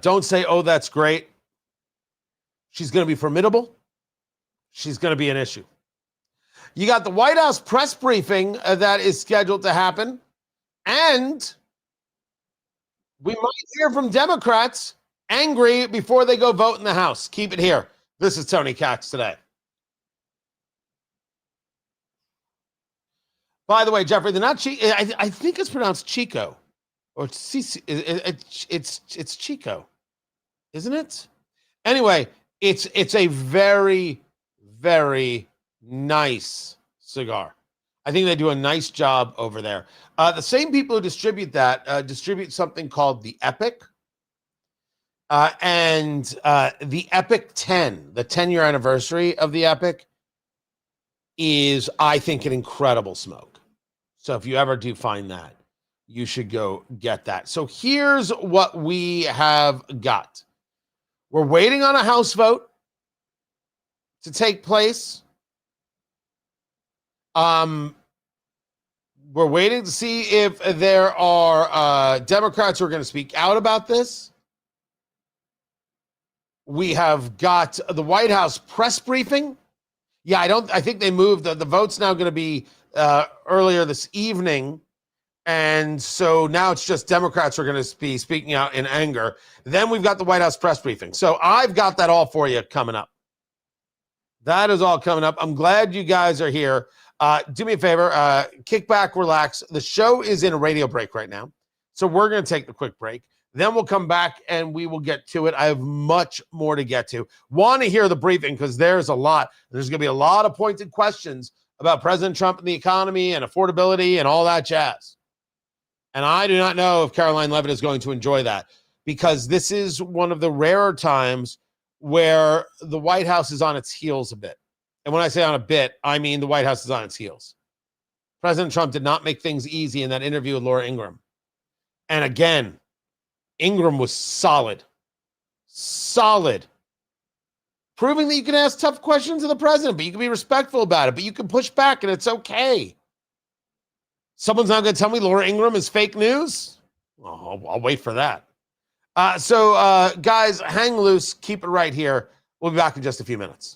don't say, oh, that's great. She's going to be formidable. She's going to be an issue. You got the White House press briefing that is scheduled to happen. And we might hear from Democrats angry before they go vote in the House. Keep it here. This is Tony Katz today. By the way, Jeffrey, they're not I think it's pronounced Chico. Or it's Chico, isn't it? Anyway, it's a very, very nice cigar. I think they do a nice job over there. The same people who distribute that distribute something called the Epic. And the Epic 10, the 10-year anniversary of the Epic, is, I think, an incredible smoke. So if you ever do find that, you should go get that. So here's what we have got. We're waiting on a House vote to take place. We're waiting to see if there are Democrats who are going to speak out about this. We have got the White House press briefing. Yeah, I think they moved. The vote's now going to be earlier this evening. And so now it's just Democrats who are going to be speaking out in anger. Then we've got the White House press briefing. So I've got that all for you coming up. That is all coming up. I'm glad you guys are here. Do me a favor, kick back, relax. The show is in a radio break right now. So we're going to take the quick break. Then we'll come back and we will get to it. I have much more to get to. Want to hear the briefing because there's a lot. There's going to be a lot of pointed questions about President Trump and the economy and affordability and all that jazz. And I do not know if Karoline Leavitt is going to enjoy that because this is one of the rarer times where the White House is on its heels a bit. And when I say on a bit, I mean the White House is on its heels. President Trump did not make things easy in that interview with Laura Igraham. And again, Ingram was solid, proving that you can ask tough questions of the president, but you can be respectful about it, but you can push back and it's okay. Someone's not going to tell me Laura Igraham is fake news? Oh, I'll wait for that. So guys, hang loose. Keep it right here. We'll be back in just a few minutes.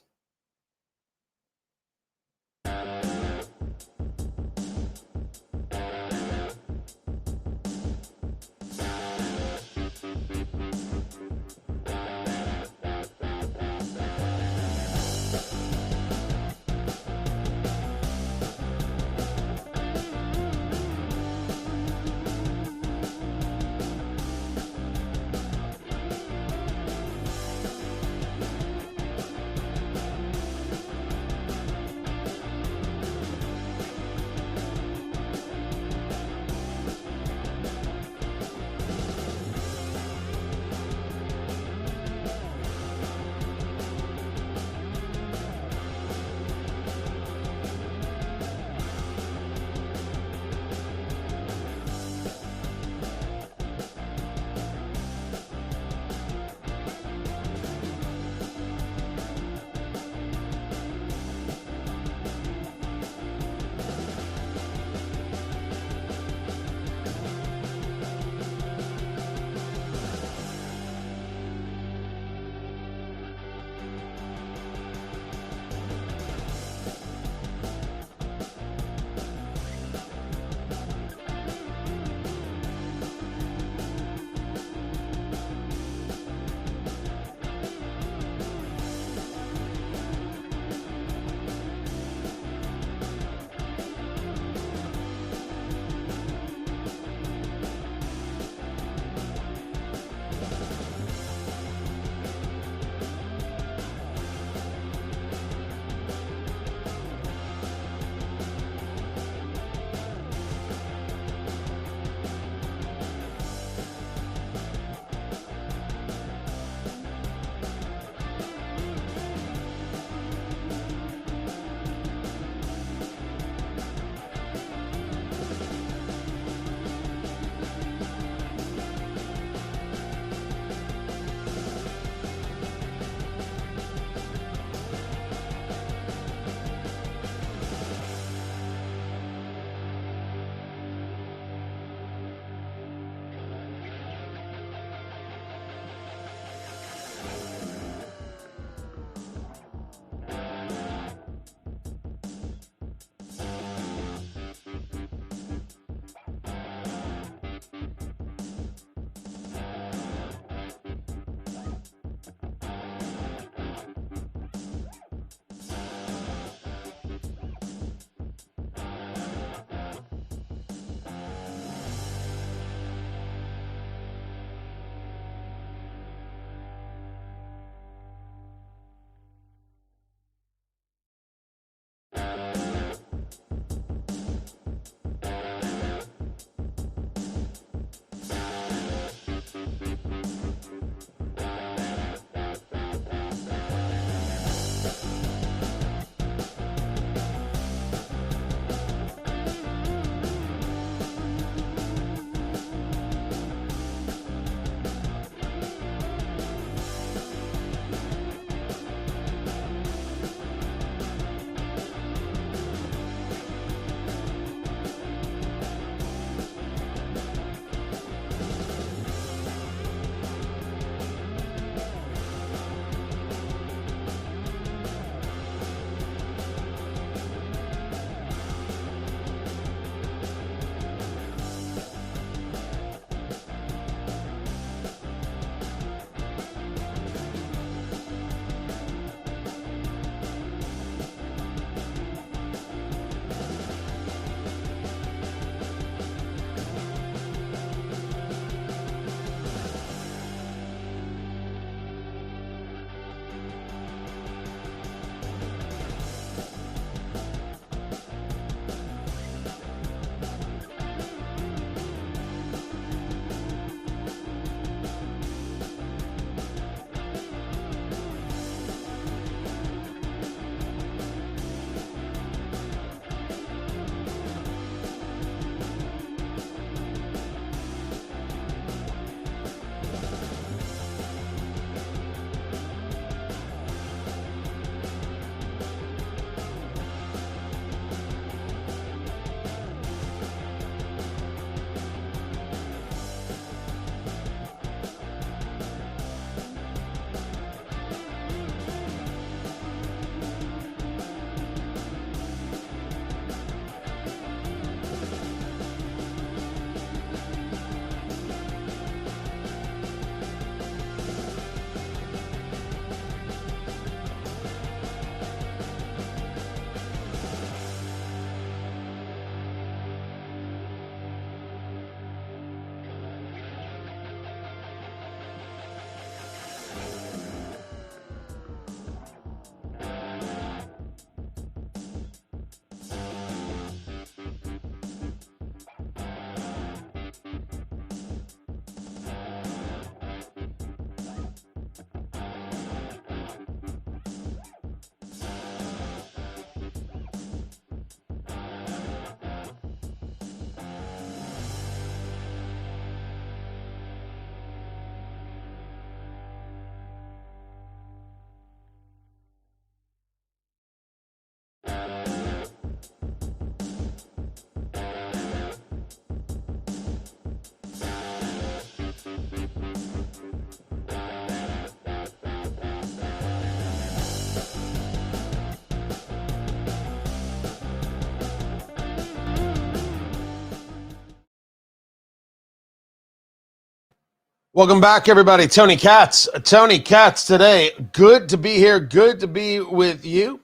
Welcome back, everybody. Tony Katz. Tony Katz today. Good to be here. Good to be with you.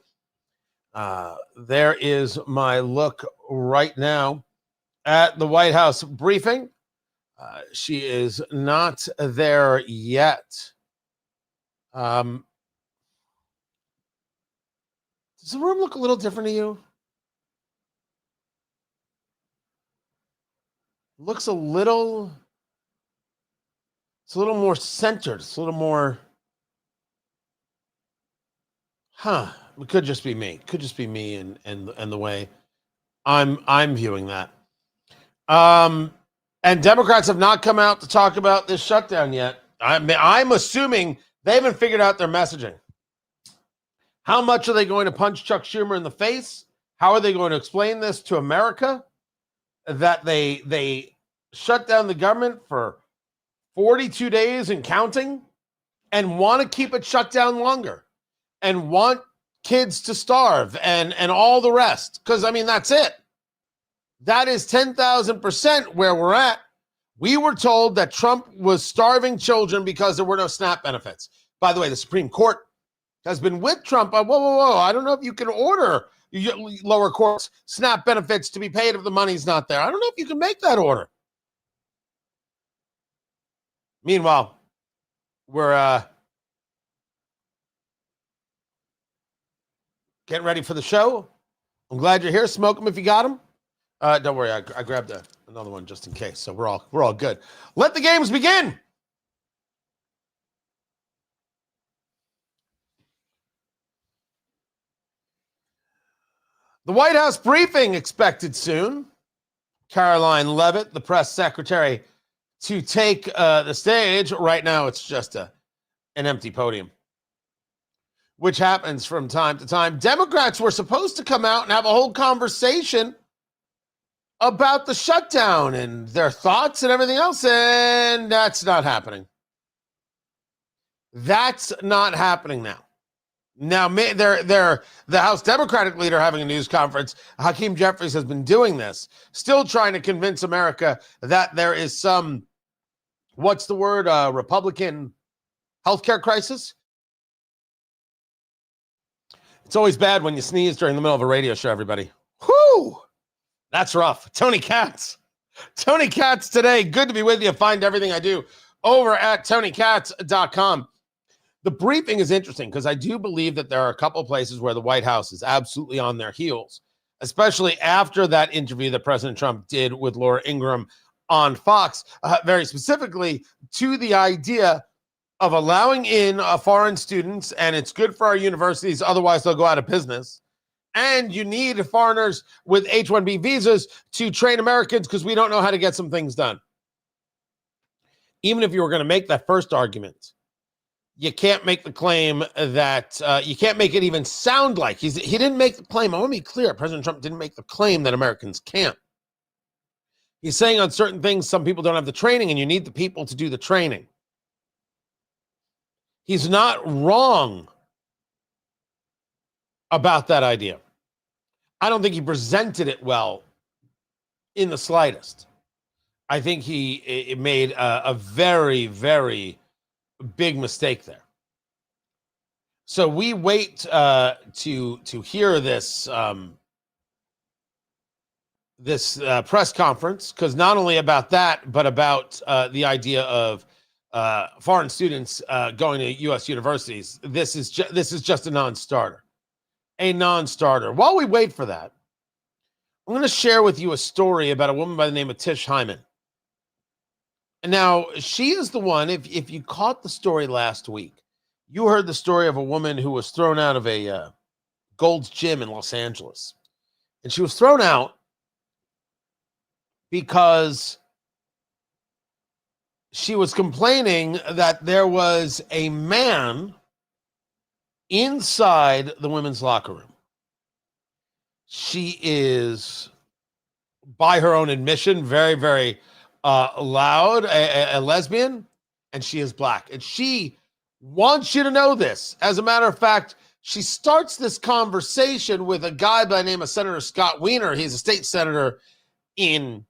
There is my look right now at the White House briefing. She is not there yet. Does the room look a little different to you? Looks a little... It's a little more centered. It's a little more... It could just be me. It could just be me and the way I'm viewing that. And Democrats have not come out to talk about this shutdown yet. I'm assuming they haven't figured out their messaging. How much are they going to punch Chuck Schumer in the face? How are they going to explain this to America? That they shut down the government for 42 days and counting, and want to keep it shut down longer, and want kids to starve and all the rest. Because, I mean, that's it. That is 10,000% where we're at. We were told that Trump was starving children because there were no SNAP benefits. By the way, the Supreme Court has been with Trump. Whoa. I don't know if you can order lower courts SNAP benefits to be paid if the money's not there. I don't know if you can make that order. Meanwhile, we're getting ready for the show. I'm glad you're here. Smoke them if you got them. Don't worry, I grabbed another one just in case. So we're all good. Let the games begin. The White House briefing expected soon. Karoline Leavitt, the press secretary, to take the stage. Right now, it's just an empty podium, which happens from time to time. Democrats were supposed to come out and have a whole conversation about the shutdown and their thoughts and everything else, and that's not happening. That's not happening now. Now, the House Democratic leader having a news conference, Hakeem Jeffries, has been doing this, still trying to convince America that there is some, what's the word, Republican healthcare crisis. It's always bad when you sneeze during the middle of a radio show, everybody. Whoo! That's rough. Tony Katz. Tony Katz today. Good to be with you. Find everything I do over at TonyKatz.com. The briefing is interesting because I do believe that there are a couple of places where the White House is absolutely on their heels, especially after that interview that President Trump did with Laura Ingraham on Fox, very specifically to the idea of allowing in foreign students, and it's good for our universities, otherwise they'll go out of business. And you need foreigners with H-1B visas to train Americans because we don't know how to get some things done. Even if you were going to make that first argument, you can't make the claim that you can't make it even sound like he didn't make the claim. I want to be clear. President Trump didn't make the claim that Americans can't. He's saying on certain things, some people don't have the training and you need the people to do the training. He's not wrong about that idea. I don't think he presented it well in the slightest. I think he made a very, very big mistake there. So we wait to hear this press conference, because not only about that, but about the idea of foreign students going to U.S. universities. This is just a non-starter. A non-starter. While we wait for that, I'm going to share with you a story about a woman by the name of Tish Hyman. And now, she is the one, if you caught the story last week, you heard the story of a woman who was thrown out of a Gold's Gym in Los Angeles. And she was thrown out because she was complaining that there was a man inside the women's locker room. She is, by her own admission, very, very loud, a lesbian, and she is black. And she wants you to know this. As a matter of fact, she starts this conversation with a guy by the name of Senator Scott Wiener. He's a state senator in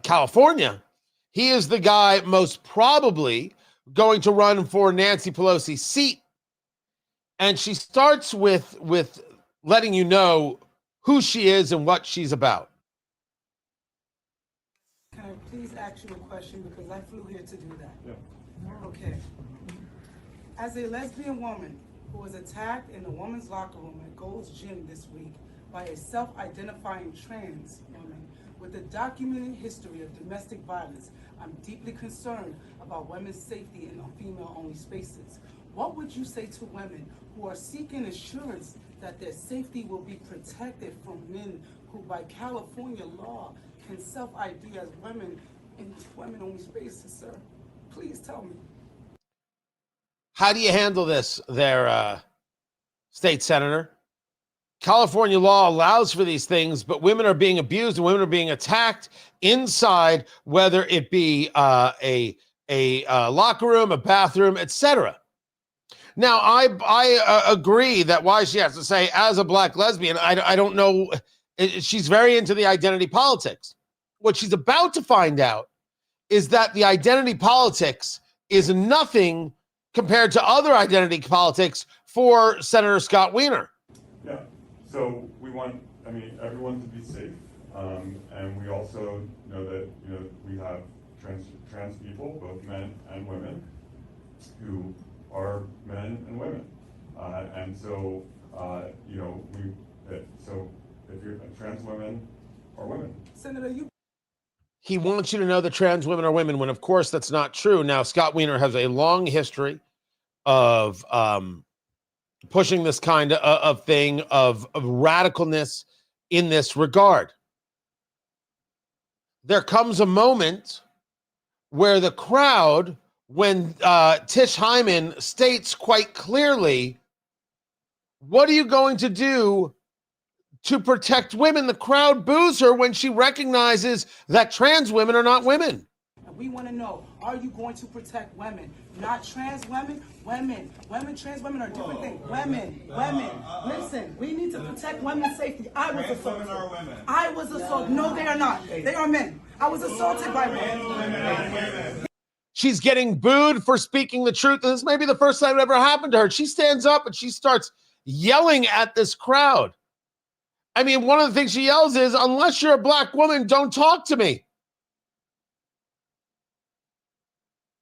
California. He is the guy most probably going to run for Nancy Pelosi's seat. And she starts with letting you know who she is and what she's about. Can I please ask you a question, because I flew here to do that? Yeah. Okay. As a lesbian woman who was attacked in the women's locker room at Gold's Gym this week by a self-identifying trans woman with a documented history of domestic violence, I'm deeply concerned about women's safety in female-only spaces. What would you say to women who are seeking assurance that their safety will be protected from men who, by California law, can self-ID as women in women-only spaces, sir? Please tell me. How do you handle this there, state senator? California law allows for these things, but women are being abused and women are being attacked inside, whether it be a locker room, a bathroom, etc. Now, I agree that why she has to say, as a black lesbian, I don't know. She's very into the identity politics. What she's about to find out is that the identity politics is nothing compared to other identity politics for Senator Scott Wiener. Yeah, so we want, everyone to be safe. And we also know that, we have trans people, both men and women, who are men and women. And so, so if you're trans women are women. Senator, He wants you to know that trans women are women, when of course that's not true. Now, Scott Wiener has a long history of pushing this kind of thing, of radicalness in this regard. There comes a moment where the crowd, when Tish Hyman states quite clearly, what are you going to do to protect women? The crowd boos her when she recognizes that trans women are not women. and we want to know, are you going to protect women? Not trans women, women. Trans women are different things. Women. Listen, we need to protect women's safety. I was assaulted. I was assaulted. No, they are not. They are men. I was assaulted by men. She's getting booed for speaking the truth. And this may be the first time it ever happened to her. She stands up and she starts yelling at this crowd. I mean, one of the things she yells is, unless you're a black woman, don't talk to me.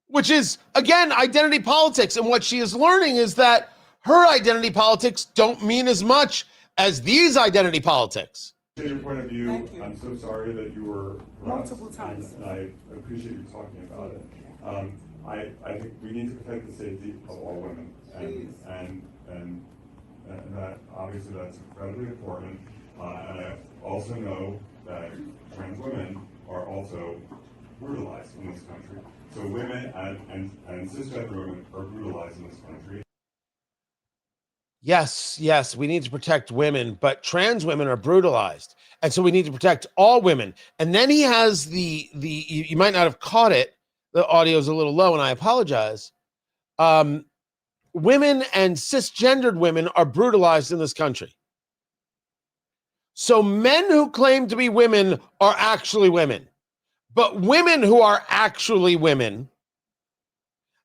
which is, again, identity politics. And what she is learning is that her identity politics don't mean as much as these identity politics. Your point of view, I'm so sorry that you were multiple times. And I appreciate you talking about it. I think we need to protect the safety of all women, and that obviously that's incredibly important. And I also know that trans women are also brutalized in this country. So women and cisgender women are brutalized in this country. Yes, we need to protect women, but trans women are brutalized. And so we need to protect all women. And then he has you might not have caught it. The audio is a little low and I apologize. Women and cisgendered women are brutalized in this country. So men who claim to be women are actually women. But women who are actually women,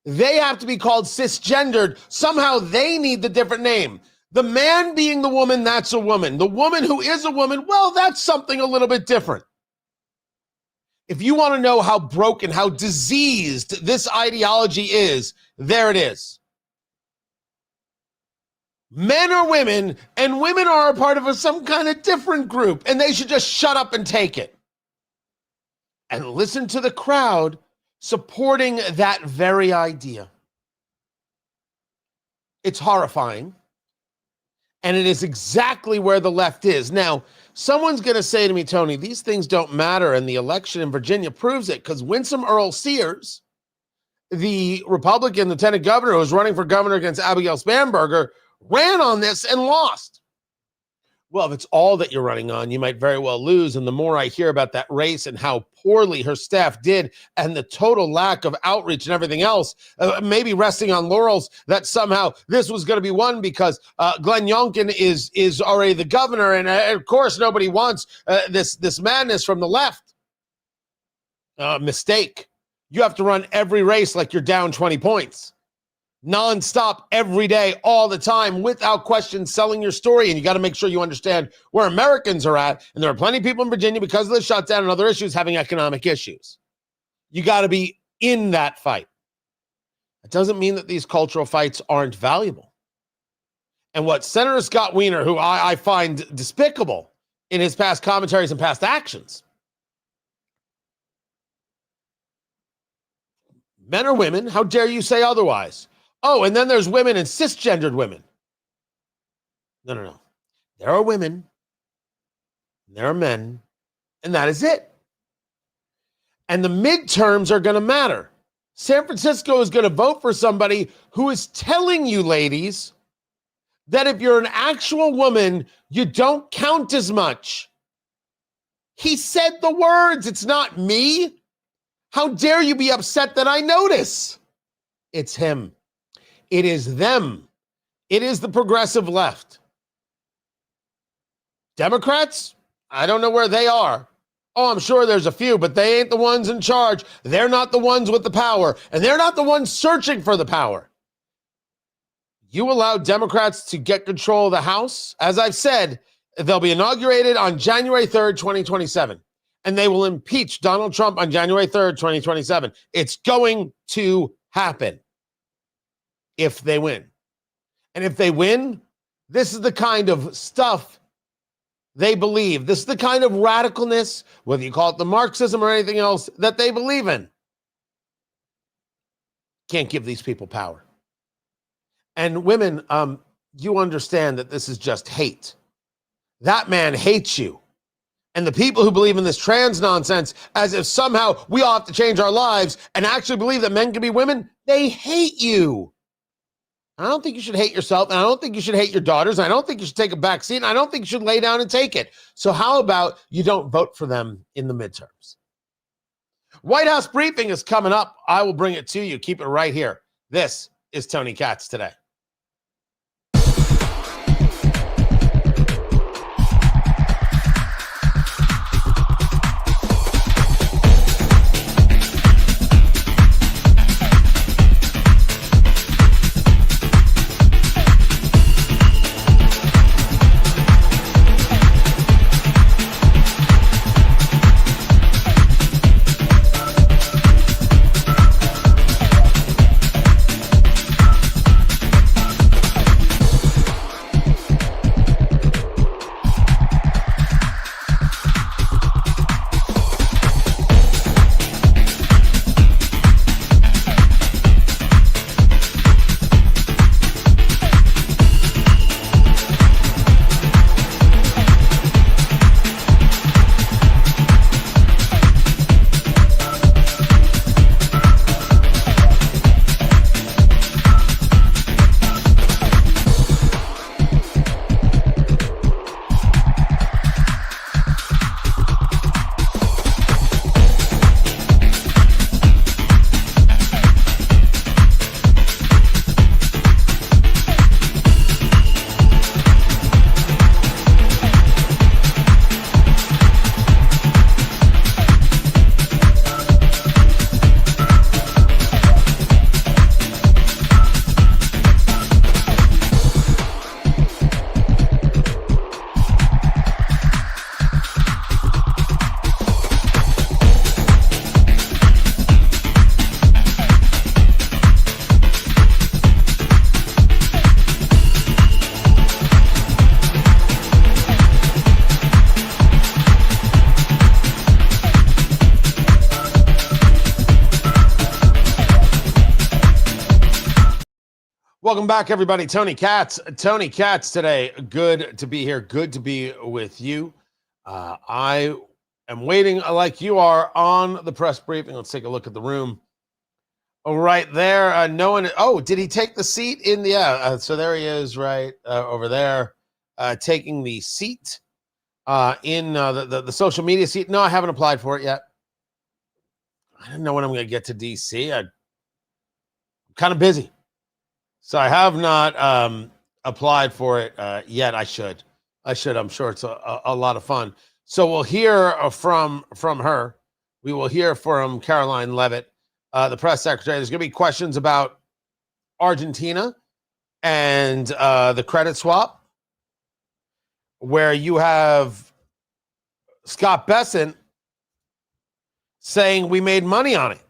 they have to be called cisgendered. Somehow they need the different name. The man being the woman, that's a woman. The woman who is a woman, well, that's something a little bit different. If you want to know how broken, how diseased this ideology is, there it is. Men are women, and women are a part of some kind of different group, and they should just shut up and take it. And listen to the crowd supporting that very idea. It's horrifying. And it is exactly where the left is. Now, someone's going to say to me, Tony, these things don't matter, and the election in Virginia proves it, because Winsome Earl Sears, the Republican lieutenant governor who was running for governor against Abigail Spanberger, ran on this and lost. Well, if it's all that you're running on, you might very well lose. And the more I hear about that race and how poorly her staff did and the total lack of outreach and everything else, maybe resting on laurels that somehow this was going to be won because Glenn Youngkin is already the governor. And of course, nobody wants this madness from the left. Mistake. You have to run every race like you're down 20 points. Nonstop, every day, all the time, without question, selling your story. And you got to make sure you understand where Americans are at. And there are plenty of people in Virginia, because of the shutdown and other issues, having economic issues. You got to be in that fight. It doesn't mean that these cultural fights aren't valuable. And what Senator Scott Wiener, who I find despicable in his past commentaries and past actions, men or women, how dare you say otherwise? Oh, and then there's women and cisgendered women. No. There are women, there are men, and that is it. And the midterms are going to matter. San Francisco is going to vote for somebody who is telling you, ladies, that if you're an actual woman, you don't count as much. He said the words. It's not me. How dare you be upset that I notice? It's him. It is them. It is the progressive left. Democrats, I don't know where they are. Oh, I'm sure there's a few, but they ain't the ones in charge. They're not the ones with the power, and they're not the ones searching for the power. You allow Democrats to get control of the House. As I've said, they'll be inaugurated on January 3rd, 2027, and they will impeach Donald Trump on January 3rd, 2027. It's going to happen. If they win. And if they win, this is the kind of stuff they believe. This is the kind of radicalness, whether you call it the Marxism or anything else, that they believe in. Can't give these people power. And women, you understand that this is just hate. That man hates you. And the people who believe in this trans nonsense, as if somehow we all have to change our lives and actually believe that men can be women, they hate you. I don't think you should hate yourself, and I don't think you should hate your daughters. I don't think you should take a back seat, and I don't think you should lay down and take it. So how about you don't vote for them in the midterms? White House briefing is coming up. I will bring it to you. Keep it right here. This is Tony Katz Today. Welcome back, everybody. Tony Katz. Tony Katz today. Good to be here. Good to be with you. I am waiting like you are on the press briefing. Let's take a look at the room. Oh, right there. No one. Oh, did he take the seat in the? So there he is, right over there, taking the seat in the social media seat. No, I haven't applied for it yet. I don't know when I'm going to get to DC. I'm kind of busy, so I have not applied for it yet. I should. I'm sure it's a lot of fun. So we'll hear from her. We will hear from Karoline Leavitt, the press secretary. There's going to be questions about Argentina and the credit swap, where you have Scott Bessent saying we made money on it.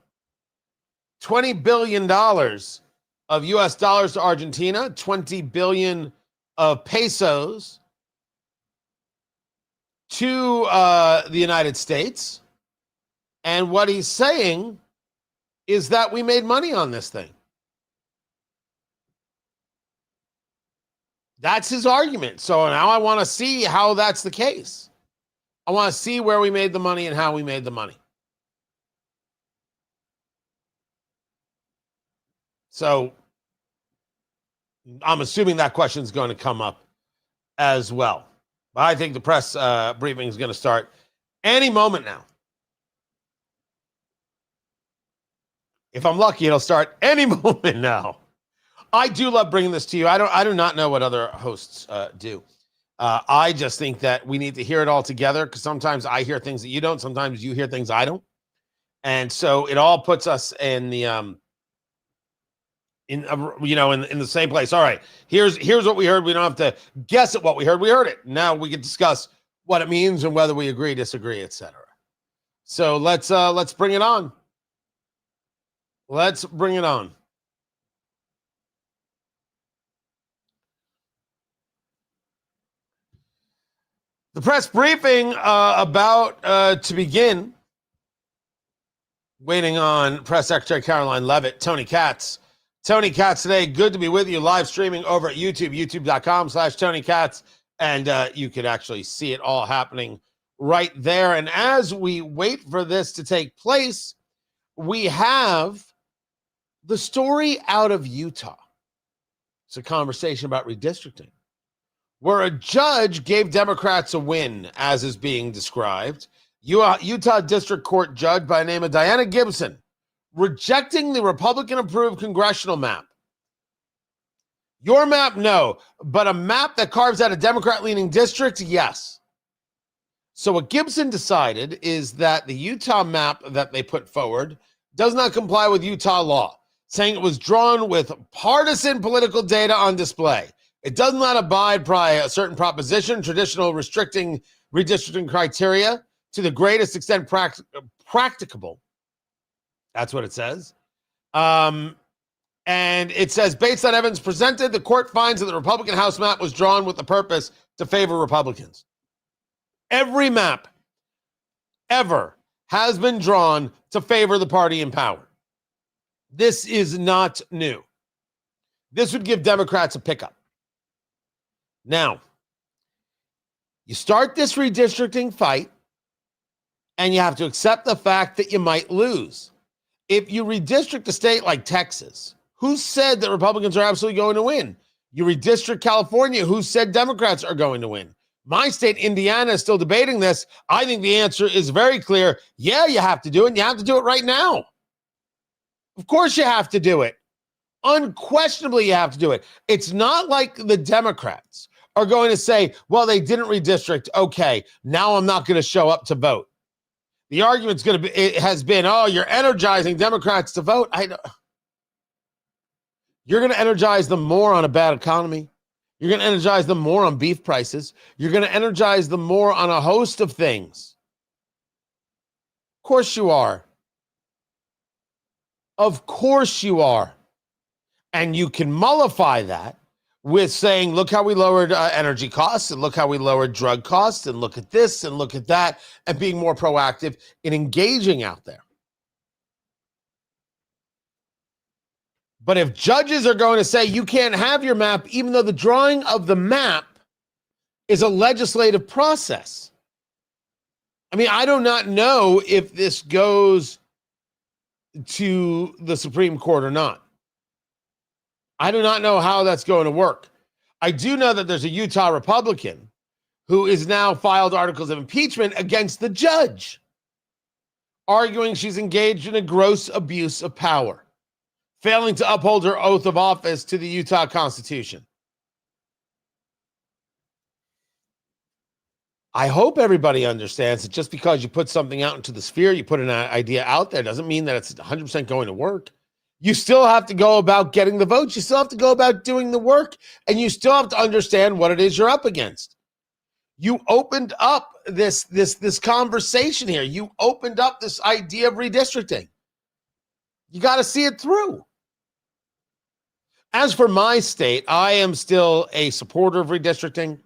$20 billion of U.S. dollars to Argentina, 20 billion of pesos to the United States. And what he's saying is that we made money on this thing. That's his argument. So now I want to see how that's the case. I want to see where we made the money and how we made the money. So I'm assuming that question is going to come up as well. But I think the press briefing is going to start any moment now. If I'm lucky, it'll start any moment now. I do love bringing this to you. I do not know what other hosts do. I just think that we need to hear it all together, because sometimes I hear things that you don't. Sometimes you hear things I don't. And so it all puts us in the in the same place. All right, here's what we heard. We don't have to guess at what we heard. We heard it. Now we can discuss what it means and whether we agree, disagree, etc. So let's bring it on. Let's bring it on. The press briefing about to begin. Waiting on Press Secretary Karoline Leavitt. Tony Katz. Tony Katz today. Good to be with you. Live streaming over at YouTube, youtube.com/Tony Katz. And you could actually see it all happening right there. And as we wait for this to take place, we have the story out of Utah. It's a conversation about redistricting, where a judge gave Democrats a win, as is being described. Utah District Court judge by the name of Diana Gibson rejecting the Republican-approved congressional map. Your map, no, but a map that carves out a Democrat-leaning district, yes. So what Gibson decided is that the Utah map that they put forward does not comply with Utah law, saying it was drawn with partisan political data on display. It does not abide by a certain proposition, traditional redistricting criteria, to the greatest extent practicable. That's what it says. And it says, based on evidence presented, the court finds that the Republican House map was drawn with the purpose to favor Republicans. Every map ever has been drawn to favor the party in power. This is not new. This would give Democrats a pickup. Now, you start this redistricting fight, and you have to accept the fact that you might lose. If you redistrict a state like Texas, who said that Republicans are absolutely going to win? You redistrict California, who said Democrats are going to win? My state, Indiana, is still debating this. I think the answer is very clear. Yeah, you have to do it, and you have to do it right now. Of course you have to do it. Unquestionably, you have to do it. It's not like the Democrats are going to say, well, they didn't redistrict. Okay, now I'm not going to show up to vote. The argument's going to be, it has been, oh, you're energizing Democrats to vote. You're going to energize them more on a bad economy. You're going to energize them more on beef prices. You're going to energize them more on a host of things. Of course you are. Of course you are. And you can mollify that with saying, look how we lowered energy costs, and look how we lowered drug costs, and look at this and look at that, and being more proactive in engaging out there. But if judges are going to say you can't have your map, even though the drawing of the map is a legislative process. I mean, I do not know if this goes to the Supreme Court or not. I do not know how that's going to work. I do know that there's a Utah Republican who is now filed articles of impeachment against the judge, arguing she's engaged in a gross abuse of power, failing to uphold her oath of office to the Utah Constitution. I hope everybody understands that just because you put something out into the sphere, you put an idea out there, doesn't mean that it's 100% going to work. You still have to go about getting the votes. You still have to go about doing the work, and you still have to understand what it is you're up against. You opened up this conversation here. You opened up this idea of redistricting. You got to see it through. As for my state, I am still a supporter of redistricting.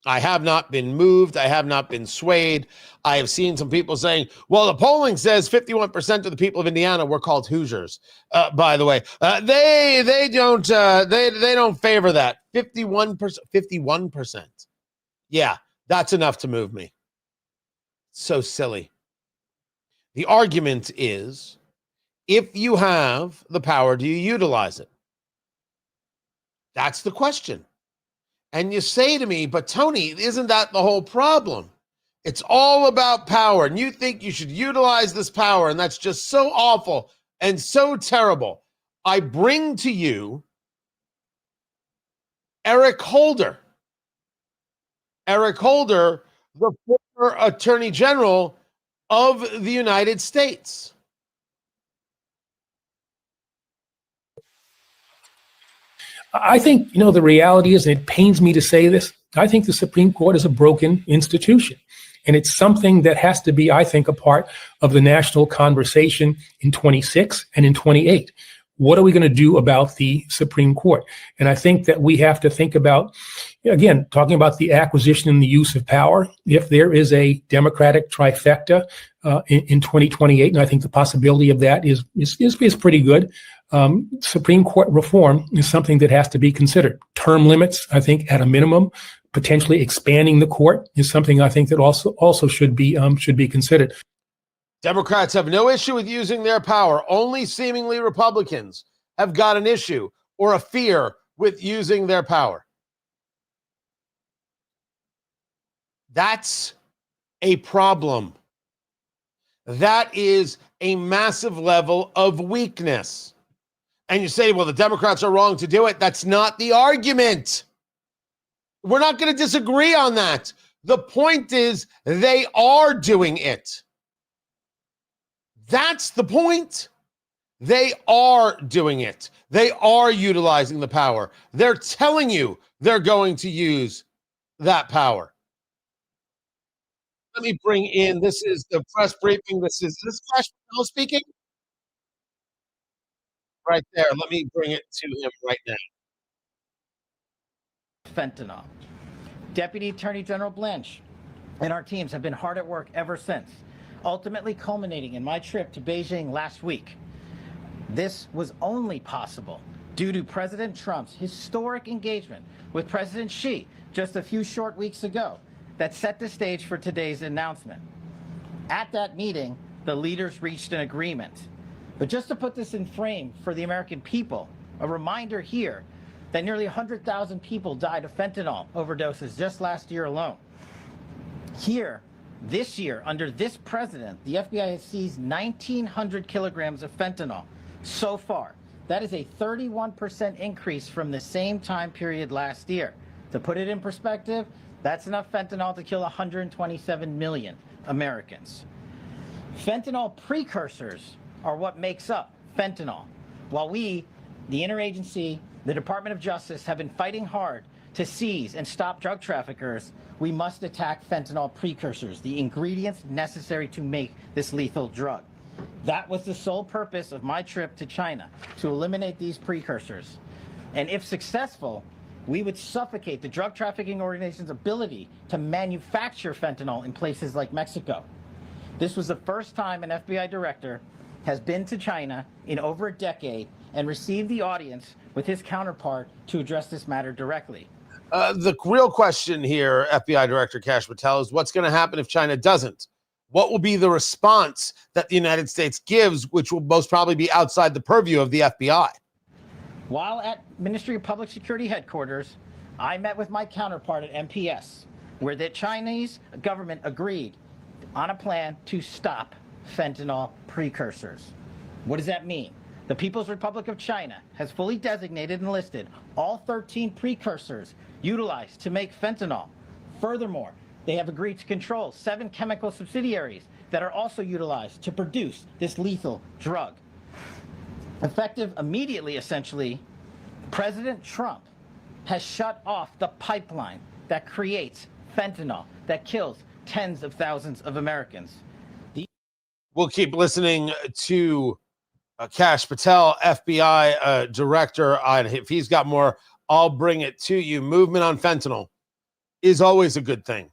I have not been moved. I have not been swayed. I have seen some people saying, well, the polling says 51% of the people of Indiana were called Hoosiers. By the way, they don't favor that. 51%. Yeah, that's enough to move me. So silly. The argument is, if you have the power, do you utilize it? That's the question. And you say to me, but Tony, isn't that the whole problem? It's all about power, and you think you should utilize this power, and that's just so awful and so terrible. I bring to you Eric Holder. Eric Holder, the former Attorney General of the United States. I think, the reality is, and it pains me to say this, I think the Supreme Court is a broken institution. And it's something that has to be, I think, a part of the national conversation in 26 and in 28. What are we going to do about the Supreme Court? And I think that we have to think about, again, talking about the acquisition and the use of power. If there is a Democratic trifecta in 2028, and I think the possibility of that is pretty good. Supreme Court reform is something that has to be considered. Term limits, I think, at a minimum, potentially expanding the court is something I think that also should be considered. Democrats have no issue with using their power. Only seemingly Republicans have got an issue or a fear with using their power. That's a problem. That is a massive level of weakness. And you say, well, the Democrats are wrong to do it. That's not the argument. We're not going to disagree on that. The point is, they are doing it. That's the point. They are doing it. They are utilizing the power. They're telling you they're going to use that power. Let me bring in, this is the press briefing. This is Flash speaking? Right there. Let me bring it to him right now. Fentanyl. Deputy Attorney General Blanche and our teams have been hard at work ever since, ultimately culminating in my trip to Beijing last week. This was only possible due to President Trump's historic engagement with President Xi just a few short weeks ago that set the stage for today's announcement. At that meeting, the leaders reached an agreement. But just to put this in frame for the American people, a reminder here that nearly 100,000 people died of fentanyl overdoses just last year alone. Here, this year, under this president, the FBI has seized 1,900 kilograms of fentanyl so far. That is a 31% increase from the same time period last year. To put it in perspective, that's enough fentanyl to kill 127 million Americans. Fentanyl precursors are what makes up fentanyl. While we, the interagency, the Department of Justice, have been fighting hard to seize and stop drug traffickers, we must attack fentanyl precursors, the ingredients necessary to make this lethal drug. That was the sole purpose of my trip to China, to eliminate these precursors. And if successful, we would suffocate the drug trafficking organization's ability to manufacture fentanyl in places like Mexico. This was the first time an FBI director has been to China in over a decade and receive the audience with his counterpart to address this matter directly. The real question here, FBI Director Kash Patel, is what's going to happen if China doesn't? What will be the response that the United States gives, which will most probably be outside the purview of the FBI? While at Ministry of Public Security headquarters, I met with my counterpart at MPS, where the Chinese government agreed on a plan to stop fentanyl precursors. What does that mean? The People's Republic of China has fully designated and listed all 13 precursors utilized to make fentanyl. Furthermore, they have agreed to control 7 chemical subsidiaries that are also utilized to produce this lethal drug. Effective immediately, essentially, President Trump has shut off the pipeline that creates fentanyl that kills tens of thousands of Americans. We'll keep listening to Kash Patel, FBI director. If he's got more, I'll bring it to you. Movement on fentanyl is always a good thing.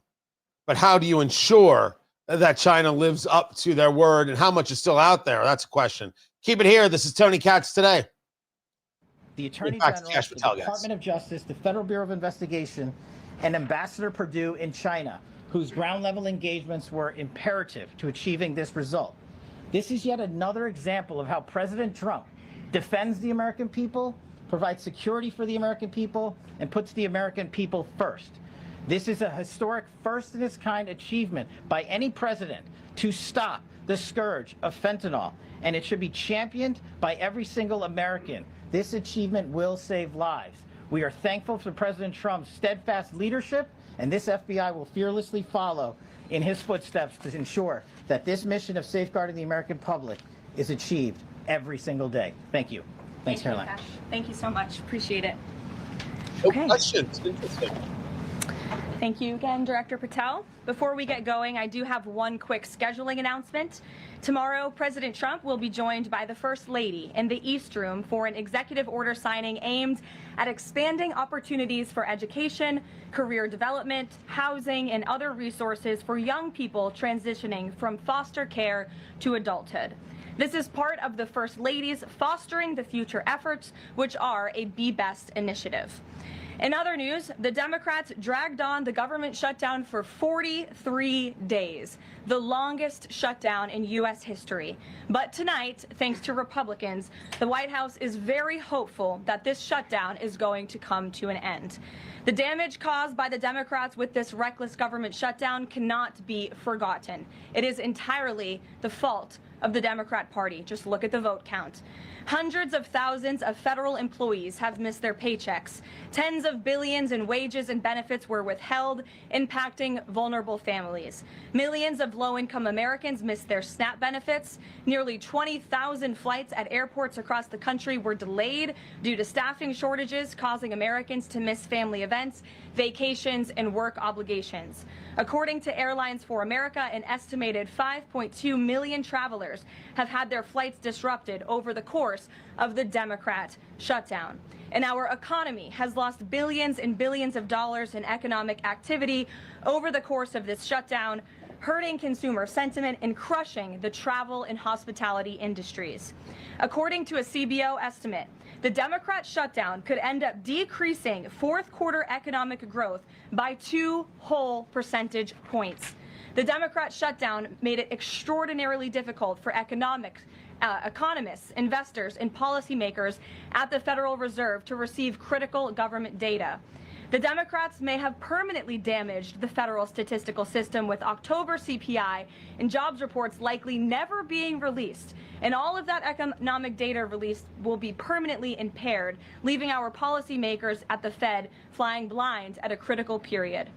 But how do you ensure that China lives up to their word, and how much is still out there? That's a question. Keep it here. This is Tony Katz Today. The Attorney General, the Department of Justice, the Federal Bureau of Investigation, and Ambassador Perdue in China, whose ground-level engagements were imperative to achieving this result. This is yet another example of how President Trump defends the American people, provides security for the American people, and puts the American people first. This is a historic first-in-its-kind achievement by any president to stop the scourge of fentanyl, and it should be championed by every single American. This achievement will save lives. We are thankful for President Trump's steadfast leadership, and this FBI will fearlessly follow in his footsteps to ensure that this mission of safeguarding the American public is achieved every single day. Thank you. Thanks, Caroline. Thank you so much. Appreciate it. No questions. Interesting. Thank you again, Director Patel. Before we get going, I do have one quick scheduling announcement. Tomorrow, President Trump will be joined by the First Lady in the East Room for an executive order signing aimed at expanding opportunities for education, career development, housing, and other resources for young people transitioning from foster care to adulthood. This is part of the First Lady's Fostering the Future efforts, which are a Be Best initiative. In other news, the Democrats dragged on the government shutdown for 43 days, the longest shutdown in U.S. history. But tonight, thanks to Republicans, the White House is very hopeful that this shutdown is going to come to an end. The damage caused by the Democrats with this reckless government shutdown cannot be forgotten. It is entirely the fault of the Democrat Party. Just look at the vote count. Hundreds of thousands of federal employees have missed their paychecks. Tens of billions in wages and benefits were withheld, impacting vulnerable families. Millions of low-income Americans missed their SNAP benefits. Nearly 20,000 flights at airports across the country were delayed due to staffing shortages, causing Americans to miss family events, vacations, and work obligations. According to Airlines for America, an estimated 5.2 million travelers have had their flights disrupted over the course of the Democrat shutdown. And our economy has lost billions and billions of dollars in economic activity over the course of this shutdown, hurting consumer sentiment and crushing the travel and hospitality industries. According to a CBO estimate, the Democrat shutdown could end up decreasing fourth quarter economic growth by 2 whole percentage points. The Democrat shutdown made it extraordinarily difficult for economists, investors, and policymakers at the Federal Reserve to receive critical government data. The Democrats may have permanently damaged the federal statistical system, with October CPI and jobs reports likely never being released. And all of that economic data released will be permanently impaired, leaving our policymakers at the Fed flying blind at a critical period.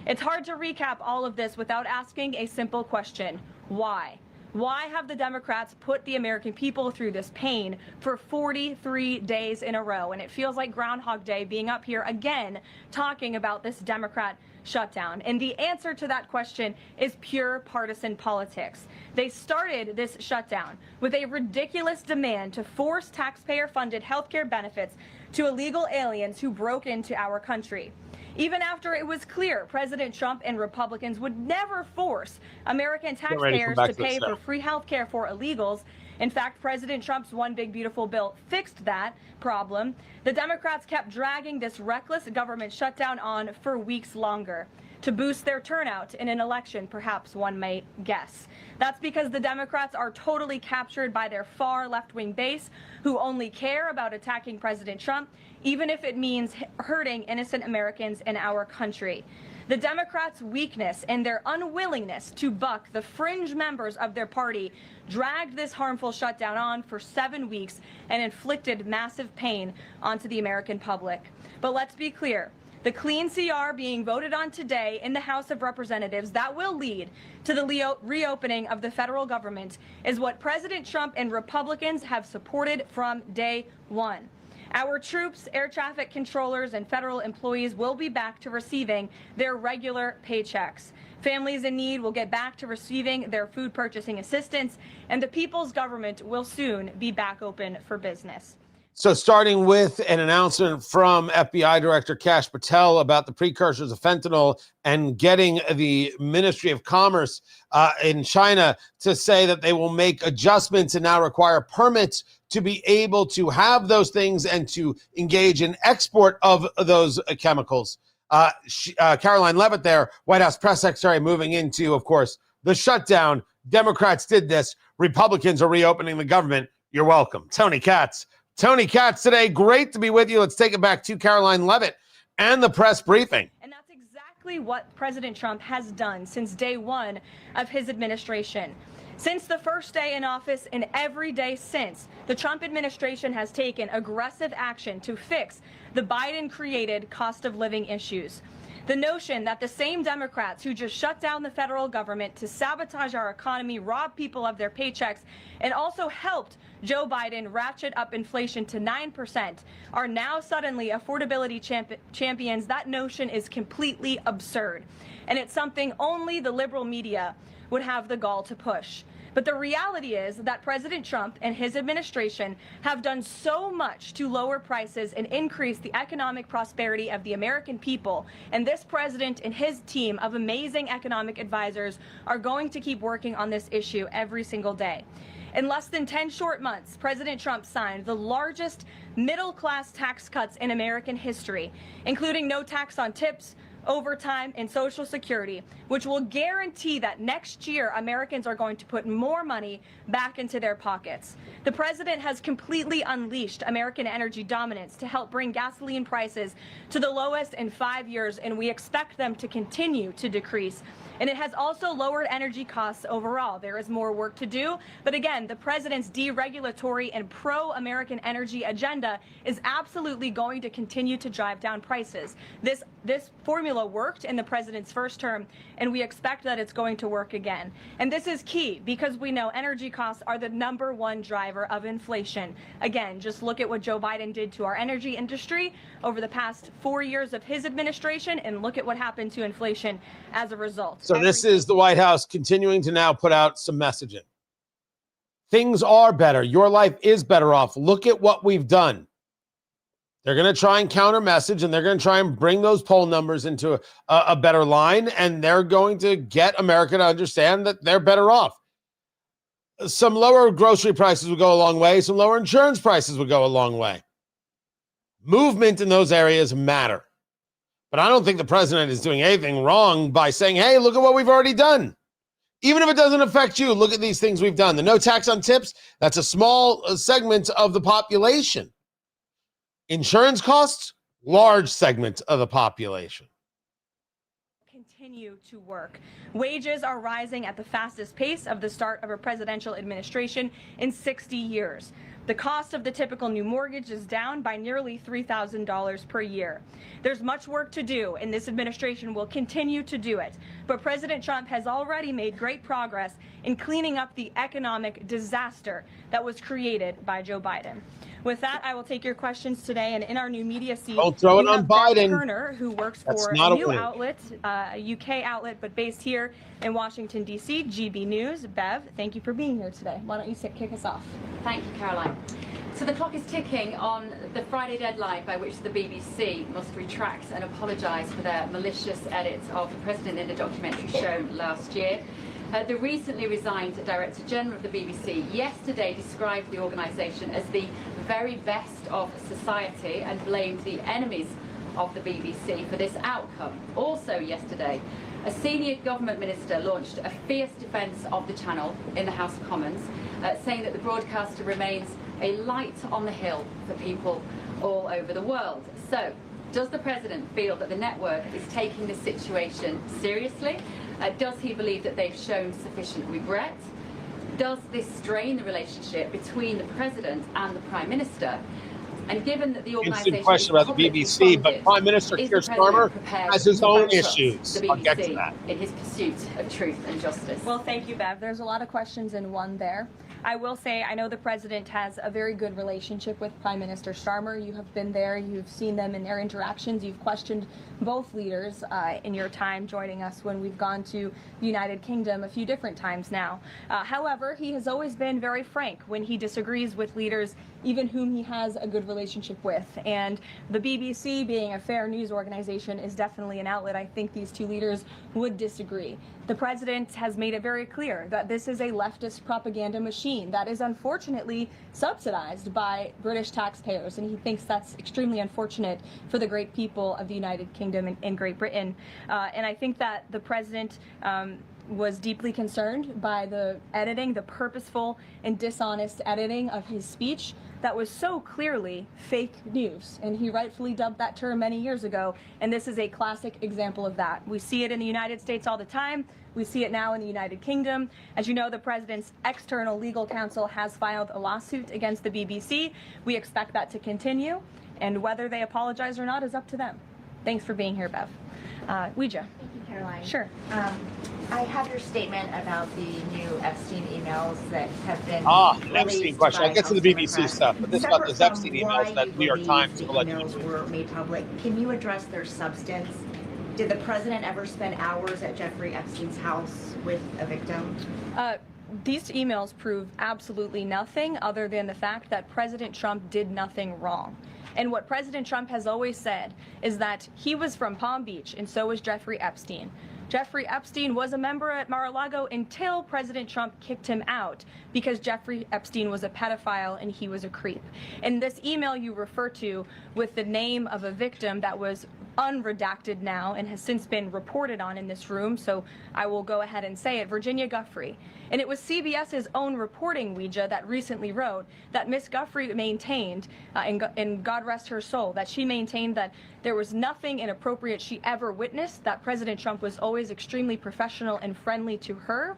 It's hard to recap all of this without asking a simple question: why? Why have the Democrats put the American people through this pain for 43 days in a row? And it feels like Groundhog Day being up here again talking about this Democrat shutdown. And the answer to that question is pure partisan politics. They started this shutdown with a ridiculous demand to force taxpayer-funded healthcare benefits to illegal aliens who broke into our country. Even after it was clear President Trump and Republicans would never force American taxpayers to pay for free health care for illegals, In fact, President Trump's One Big Beautiful Bill fixed that problem. The Democrats kept dragging this reckless government shutdown on for weeks longer to boost their turnout in an election, perhaps one might guess. That's because the Democrats are totally captured by their far left-wing base, who only care about attacking President Trump, even if it means hurting innocent Americans in our country. The Democrats' weakness and their unwillingness to buck the fringe members of their party dragged this harmful shutdown on for 7 weeks and inflicted massive pain onto the American public. But let's be clear. The clean CR being voted on today in the House of Representatives that will lead to the reopening of the federal government is what President Trump and Republicans have supported from day one. Our troops, air traffic controllers, and federal employees will be back to receiving their regular paychecks. Families in need will get back to receiving their food purchasing assistance, and the people's government will soon be back open for business. So starting with an announcement from FBI Director Kash Patel about the precursors of fentanyl and getting the Ministry of Commerce in China to say that they will make adjustments and now require permits to be able to have those things and to engage in export of those chemicals. Karoline Leavitt there, White House press secretary, moving into, of course, the shutdown. Democrats did this. Republicans are reopening the government. You're welcome. Tony Katz today. Great to be with you. Let's take it back to Karoline Leavitt and the press briefing. And that's exactly what President Trump has done since day one of his administration. Since the first day in office and every day since, the Trump administration has taken aggressive action to fix the Biden-created cost of living issues. The notion that the same Democrats who just shut down the federal government to sabotage our economy, rob people of their paychecks, and also helped Joe Biden ratchet up inflation to 9% are now suddenly affordability champions, that notion is completely absurd. And it's something only the liberal media would have the gall to push. But the reality is that President Trump and his administration have done so much to lower prices and increase the economic prosperity of the American people. And this president and his team of amazing economic advisors are going to keep working on this issue every single day. In less than 10 short months, President Trump signed the largest middle-class tax cuts in American history, including no tax on tips, overtime, and Social Security, which will guarantee that next year Americans are going to put more money back into their pockets. The president has completely unleashed American energy dominance to help bring gasoline prices to the lowest in 5 years, and we expect them to continue to decrease. And it has also lowered energy costs overall. There is more work to do, but again, the president's deregulatory and pro-American energy agenda is absolutely going to continue to drive down prices. This formula worked in the president's first term, and we expect that it's going to work again. And this is key because we know energy costs are the #1 driver of inflation. Again, just look at what Joe Biden did to our energy industry over the past 4 years of his administration, and look at what happened to inflation as a result. So this is the White House continuing to now put out some messaging. Things are better. Your life is better off. Look at what we've done. They're going to try and counter message, and they're going to try and bring those poll numbers into a better line, and they're going to get America to understand that they're better off. Some lower grocery prices would go a long way. Some lower insurance prices would go a long way. Movement in those areas matter. But I don't think the president is doing anything wrong by saying, hey, look at what we've already done. Even if it doesn't affect you, look at these things we've done. The no tax on tips, that's a small segment of the population. Insurance costs, large segment of the population. Continue to work. Wages are rising at the fastest pace of the start of a presidential administration in 60 years. The cost of the typical new mortgage is down by nearly $3,000 per year. There's much work to do, and this administration will continue to do it. But President Trump has already made great progress in cleaning up the economic disaster that was created by Joe Biden. With that, I will take your questions today. And in our new media seat, don't throw it on Biden. Turner, who works for a new outlet, a UK outlet, but based here in Washington, D.C., GB News. Bev, thank you for being here today. Why don't you kick us off? Thank you, Caroline. So the clock is ticking on the Friday deadline by which the BBC must retract and apologise for their malicious edit of the President in the documentary shown last year. The recently resigned Director General of the BBC yesterday described the organisation as the very best of society and blamed the enemies of the BBC for this outcome. Also yesterday, a senior government minister launched a fierce defence of the channel in the House of Commons, saying that the broadcaster remains a light on the hill for people all over the world. So, does the President feel that the network is taking this situation seriously? Does he believe that they've shown sufficient regret? Does this strain the relationship between the President and the Prime Minister? And given that the organisation Interesting question about the BBC, but Prime Minister Keir Starmer has his own issues. I'll get to that. In his pursuit of truth and justice. Well, thank you, Bev. There's a lot of questions in one there. I will say I know the President has a very good relationship with Prime Minister Starmer. You have been there. You've seen them in their interactions. You've questioned both leaders in your time joining us when we've gone to the United Kingdom a few different times now. However, he has always been very frank when he disagrees with leaders, even whom he has a good relationship with. And the BBC, being a fair news organization, is definitely an outlet. I think these two leaders would disagree. The President has made it very clear that this is a leftist propaganda machine that is unfortunately subsidized by British taxpayers, and he thinks that's extremely unfortunate for the great people of the United Kingdom and Great Britain. And I think that the President was deeply concerned by the editing, the purposeful and dishonest editing of his speech that was so clearly fake news. And he rightfully dubbed that term many years ago. And this is a classic example of that. We see it in the United States all the time. We see it now in the United Kingdom. As you know, the President's external legal counsel has filed a lawsuit against the BBC. We expect that to continue. And whether they apologize or not is up to them. Thanks for being here, Bev. Ouija. Thank you, Karoline. Sure. I have your statement about the new Epstein emails that have been an Epstein question. I'll get to the BBC stuff, but this about those Epstein emails that New York Times emails were made public. Can you address their substance? Did the President ever spend hours at Jeffrey Epstein's house with a victim? These emails prove absolutely nothing other than the fact that President Trump did nothing wrong. And what President Trump has always said is that he was from Palm Beach, and so was Jeffrey Epstein. Jeffrey Epstein was a member at Mar-a-Lago until President Trump kicked him out because Jeffrey Epstein was a pedophile and he was a creep. And this email you refer to with the name of a victim that was unredacted now and has since been reported on in this room, so I will go ahead and say it, Virginia Giuffre. And it was CBS's own reporting, Ouija, that recently wrote that Miss Giuffre maintained, and God rest her soul, that she maintained that there was nothing inappropriate she ever witnessed, that President Trump was always extremely professional and friendly to her.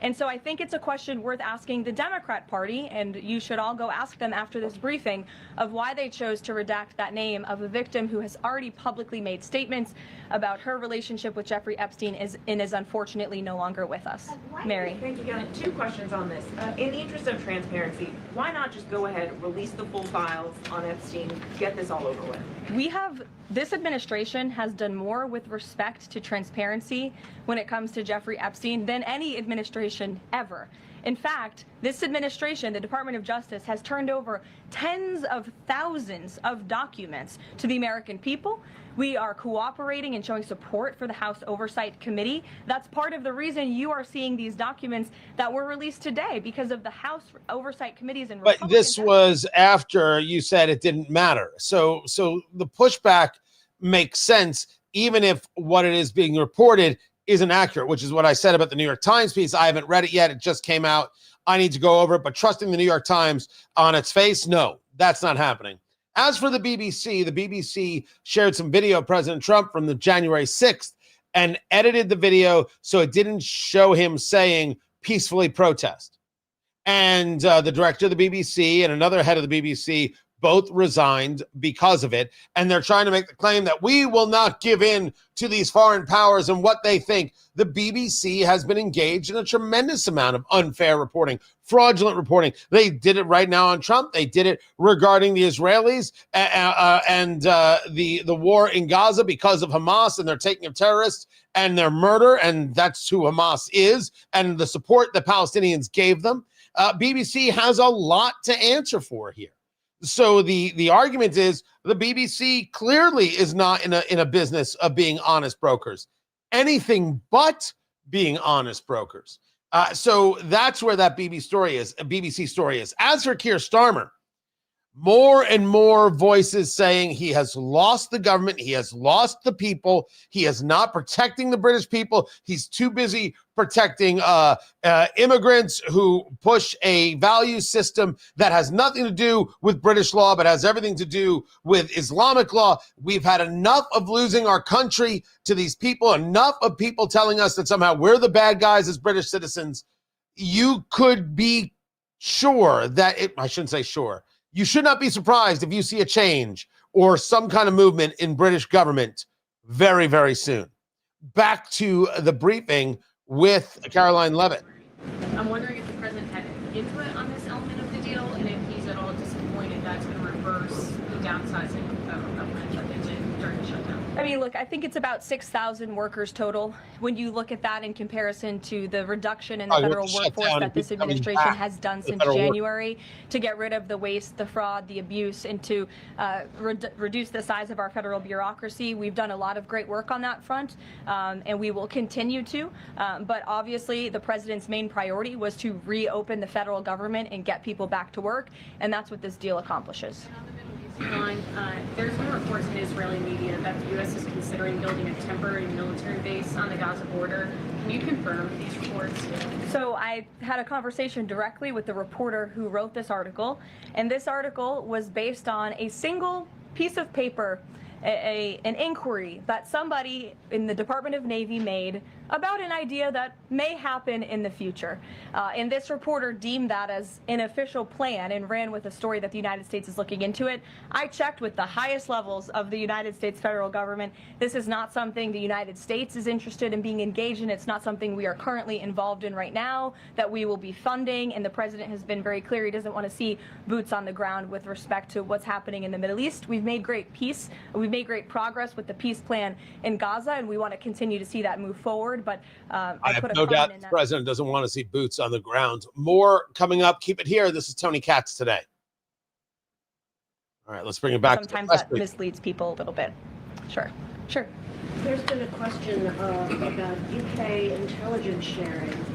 And so I think it's a question worth asking the Democrat Party, and you should all go ask them after this briefing, of why they chose to redact that name of a victim who has already publicly made statements about her relationship with Jeffrey Epstein and is unfortunately no longer with us. Mary. Thank you. Two questions on this. In the interest of transparency, why not just go ahead, release the full files on Epstein, get this all over with? This administration has done more with respect to transparency when it comes to Jeffrey Epstein than any administration ever. In fact, this administration, the Department of Justice, has turned over tens of thousands of documents to the American people. We are cooperating and showing support for the House Oversight Committee. That's part of the reason you are seeing these documents that were released today, because of the House Oversight Committees and But this was after you said it didn't matter. So the pushback makes sense, even if what it is being reported isn't accurate, which is what I said about the New York Times piece. I haven't read it yet. It just came out. I need to go over it. But trusting the New York Times on its face, no, that's not happening. As for the BBC shared some video of President Trump from the January 6th and edited the video so it didn't show him saying peacefully protest. And the director of the BBC and another head of the BBC both resigned because of it. And they're trying to make the claim that we will not give in to these foreign powers and what they think. The BBC has been engaged in a tremendous amount of unfair reporting, fraudulent reporting. They did it right now on Trump. They did it regarding the Israelis and the war in Gaza because of Hamas and their taking of terrorists and their murder. And that's who Hamas is, and the support the Palestinians gave them. BBC has a lot to answer for here. So the argument is the BBC clearly is not in a business of being honest brokers, anything but being honest brokers. So that's where that BBC story is. As for Keir Starmer, more and more voices saying he has lost the government. He has lost the people. He is not protecting the British people. He's too busy protecting immigrants who push a value system that has nothing to do with British law, but has everything to do with Islamic law. We've had enough of losing our country to these people, enough of people telling us that somehow we're the bad guys as British citizens. You could be sure that I shouldn't say sure. You should not be surprised if you see a change or some kind of movement in British government very, very soon. Back to the briefing with Karoline Leavitt. I'm wondering if the president had input on this element of the deal and if he's at all disappointed that's going to reverse the downsizing of federal government that they did during the shutdown. I mean, look, I think it's about 6,000 workers total. When you look at that in comparison to the reduction in the federal workforce that this administration has done since January to get rid of the waste, the fraud, the abuse, and to reduce the size of our federal bureaucracy, we've done a lot of great work on that front, and we will continue to. But obviously, the president's main priority was to reopen the federal government and get people back to work, and that's what this deal accomplishes. There's been reports in Israeli media that the U.S. is considering building a temporary military base on the Gaza border. Can you confirm these reports? So I had a conversation directly with the reporter who wrote this article, and this article was based on a single piece of paper, an inquiry that somebody in the Department of Navy made about an idea that may happen in the future. And this reporter deemed that as an official plan and ran with a story that the United States is looking into it. I checked with the highest levels of the United States federal government. This is not something the United States is interested in being engaged in. It's not something we are currently involved in right now that we will be funding. And the president has been very clear he doesn't want to see boots on the ground with respect to what's happening in the Middle East. We've made great peace. We've made great progress with the peace plan in Gaza, and we want to continue to see that move forward. But I have no doubt the president doesn't want to see boots on the ground. More coming up. Keep it here. This is Tony Katz today. All right, let's bring it back. Sometimes that misleads people a little bit. Sure. There's been a question about UK intelligence sharing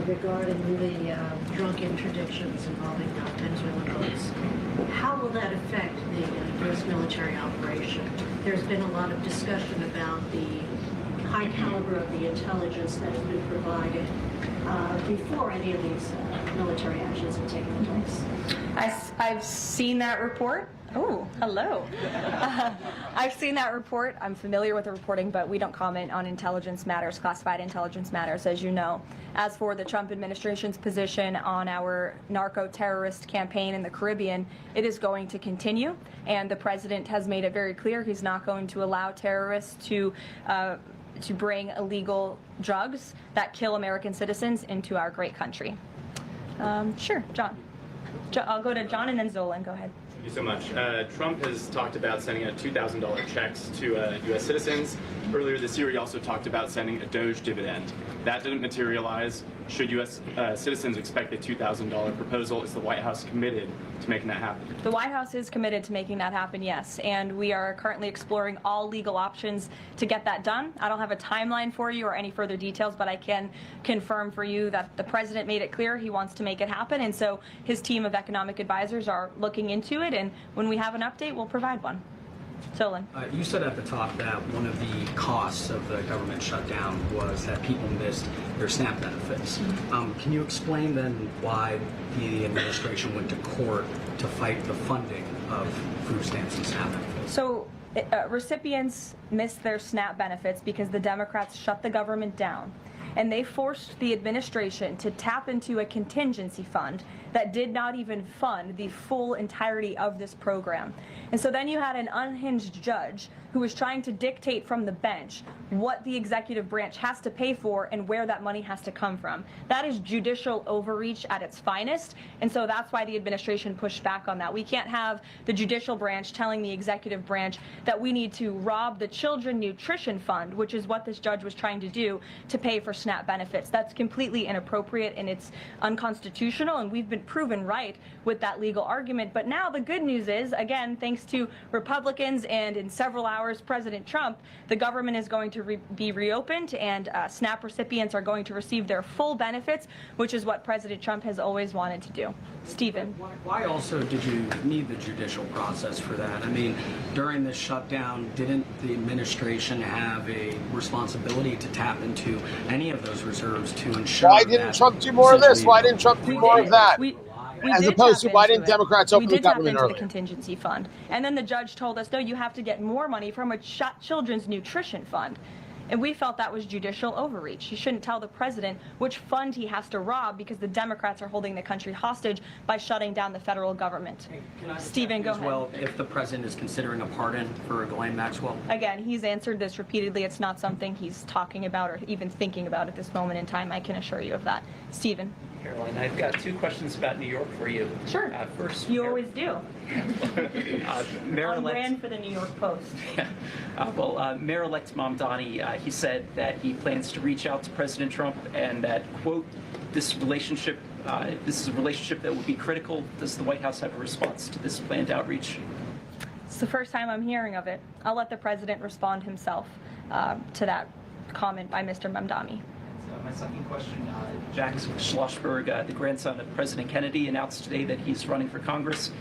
regarding the drunk interdictions involving Venezuelan boats. How will that affect the U.S. military operation? There's been a lot of discussion about the high caliber of the intelligence that has been provided before any of these military actions have taken place. I've seen that report. Oh, hello. I've seen that report. I'm familiar with the reporting, but we don't comment on intelligence matters, classified intelligence matters, as you know. As for the Trump administration's position on our narco-terrorist campaign in the Caribbean, it is going to continue, and the president has made it very clear he's not going to allow terrorists to bring illegal drugs that kill American citizens into our great country. Sure, John. I'll go to John and then Zolan. Go ahead. Thank you so much. Trump has talked about sending out $2,000 checks to U.S. citizens. Earlier this year, he also talked about sending a Doge dividend. That didn't materialize. Should U.S. Citizens expect a $2,000 proposal? Is the White House committed to making that happen? The White House is committed to making that happen, yes. And we are currently exploring all legal options to get that done. I don't have a timeline for you or any further details, but I can confirm for you that the president made it clear he wants to make it happen. And so his team of economic advisors are looking into it. And when we have an update, we'll provide one. Solon. You said at the top that one of the costs of the government shutdown was that people missed their SNAP benefits. Can you explain then why the administration went to court to fight the funding of food stamps and SNAP benefits? So recipients missed their SNAP benefits because the Democrats shut the government down. And they forced the administration to tap into a contingency fund that did not even fund the full entirety of this program. And so then you had an unhinged judge who was trying to dictate from the bench what the executive branch has to pay for and where that money has to come from. That is judicial overreach at its finest, and so that's why the administration pushed back on that. We can't have the judicial branch telling the executive branch that we need to rob the Children Nutrition Fund, which is what this judge was trying to do, to pay for SNAP benefits. That's completely inappropriate and it's unconstitutional, and we've been proven right with that legal argument. But now the good news is, again, thanks to Republicans and in several hours, President Trump, the government is going to be reopened, and SNAP recipients are going to receive their full benefits, which is what President Trump has always wanted to do. Stephen. Why also did you need the judicial process for that? I mean, during this shutdown, didn't the administration have a responsibility to tap into any of those reserves to ensure Why didn't Trump do more of this? Why didn't Trump do more of that? As opposed to why didn't Democrats open the government earlier? We did tap into the contingency fund. And then the judge told us, no, you have to get more money from a children's nutrition fund. And we felt that was judicial overreach. He shouldn't tell the president which fund he has to rob because the Democrats are holding the country hostage by shutting down the federal government. Stephen, go ahead. Well, if the president is considering a pardon for Ghislaine Maxwell? Again, he's answered this repeatedly. It's not something he's talking about or even thinking about at this moment in time. I can assure you of that. Stephen. Karoline, I've got two questions about New York for you. Sure. First, you always do. Mayor-elect on brand for the New York Post. Mayor-elect Mamdani, he said that he plans to reach out to President Trump and that, quote, this is a relationship that would be critical. Does the White House have a response to this planned outreach? It's the first time I'm hearing of it. I'll let the president respond himself to that comment by Mr. Mamdani. My second question, Jack Schlossberg, the grandson of President Kennedy, announced today that he's running for Congress.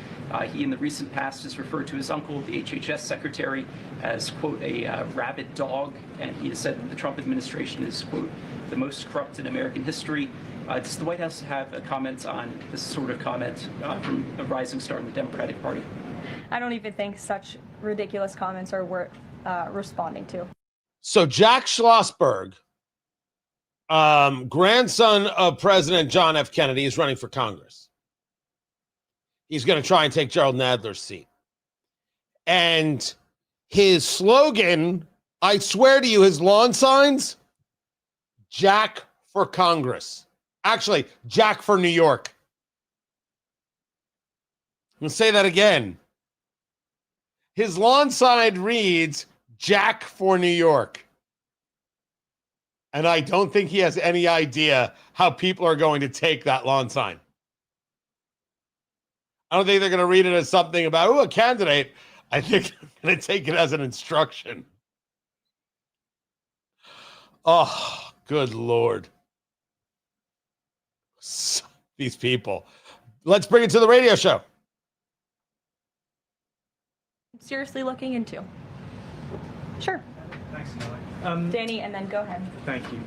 He, in the recent past, has referred to his uncle, the HHS secretary, as, quote, a rabid dog, and he has said that the Trump administration is, quote, the most corrupt in American history. Does the White House have a comment on this sort of comment from a rising star in the Democratic Party? I don't even think such ridiculous comments are worth responding to. So Jack Schlossberg, grandson of President John F. Kennedy, is running for Congress. He's going to try and take Gerald Nadler's seat. And his slogan, I swear to you, his lawn signs, Jack for Congress. Actually, Jack for New York. I'm going to say that again. His lawn sign reads, Jack for New York. And I don't think he has any idea how people are going to take that lawn sign. I don't think they're going to read it as something about, a candidate. I think they're going to take it as an instruction. Oh, good Lord. These people. Let's bring it to the radio show. Seriously looking into. Sure. Thanks, Kelly. Danny, and then go ahead. Thank you.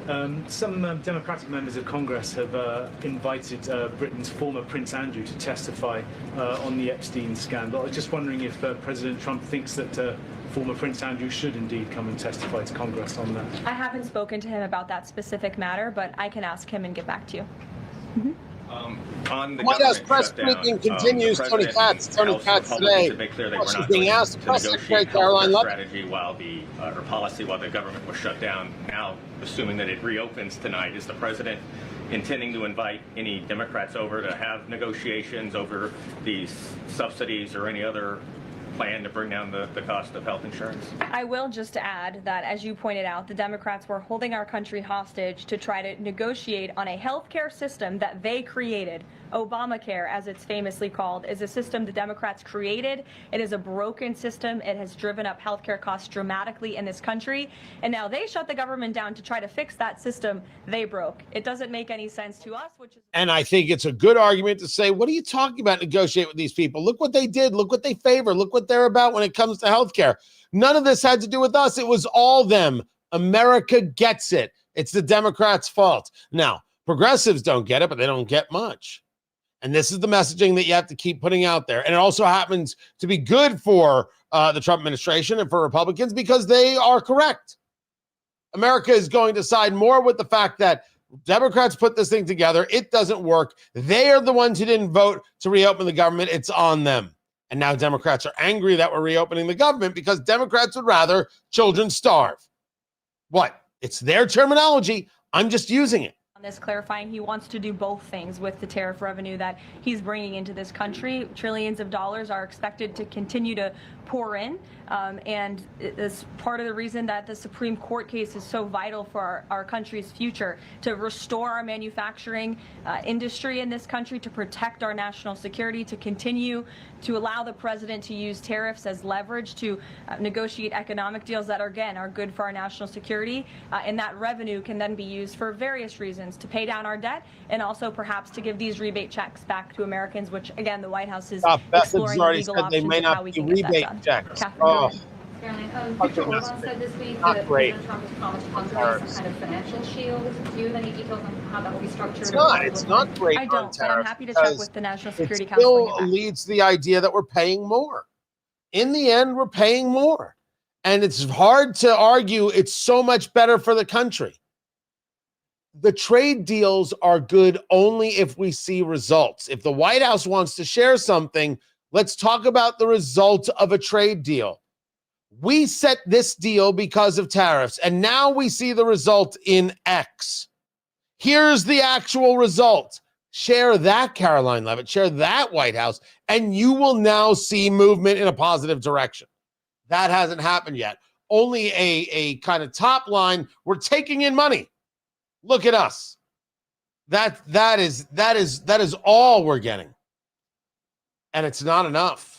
Some Democratic members of Congress have invited Britain's former Prince Andrew to testify on the Epstein scandal. I was just wondering if President Trump thinks that former Prince Andrew should indeed come and testify to Congress on that. I haven't spoken to him about that specific matter, but I can ask him and get back to you. Mm-hmm. On the White House press shutdown, briefing continues. Tony Katz today. She's being asked Press Secretary Karoline Leavitt. Strategy or policy while the government was shut down. Now, assuming that it reopens tonight, is the president intending to invite any Democrats over to have negotiations over these subsidies or any other plan to bring down the cost of health insurance? I will just add that, as you pointed out, the Democrats were holding our country hostage to try to negotiate on a health care system that they created. Obamacare, as it's famously called, is a system the Democrats created. It is a broken system. It has driven up healthcare costs dramatically in this country. And now they shut the government down to try to fix that system they broke. It doesn't make any sense to us, which is... And I think it's a good argument to say, what are you talking about, negotiate with these people? Look what they did. Look what they favor. Look what they're about when it comes to healthcare. None of this had to do with us. It was all them. America gets it. It's the Democrats' fault. Now, progressives don't get it, but they don't get much. And this is the messaging that you have to keep putting out there. And it also happens to be good for the Trump administration and for Republicans because they are correct. America is going to side more with the fact that Democrats put this thing together. It doesn't work. They are the ones who didn't vote to reopen the government. It's on them. And now Democrats are angry that we're reopening the government because Democrats would rather children starve. What? It's their terminology. I'm just using it. On this, clarifying he wants to do both things with the tariff revenue that he's bringing into this country. Trillions of dollars are expected to continue to pour in. And it's part of the reason that the Supreme Court case is so vital for our country's future, to restore our manufacturing industry in this country, to protect our national security, to continue to allow the president to use tariffs as leverage to negotiate economic deals that, again, are good for our national security. And that revenue can then be used for various reasons, to pay down our debt and also perhaps to give these rebate checks back to Americans, which, again, the White House is exploring the legal options of how we can get that done. Checks. Catherine, go ahead. Caroline, Viktor Orban said this week that President Trump has promised Hungary some kind of financial shield. Do you have any details on how that will be structured? It's not great. I don't, but I'm happy to check with the National Security it Council. Still leads to the idea that we're paying more. In the end, we're paying more. And it's hard to argue it's so much better for the country. The trade deals are good only if we see results. If the White House wants to share something, let's talk about the result of a trade deal. We set this deal because of tariffs, and now we see the result in X. Here's the actual result. Share that, Karoline Leavitt. Share that, White House, and you will now see movement in a positive direction. That hasn't happened yet. Only a kind of top line. We're taking in money. Look at us. That is all we're getting. And it's not enough.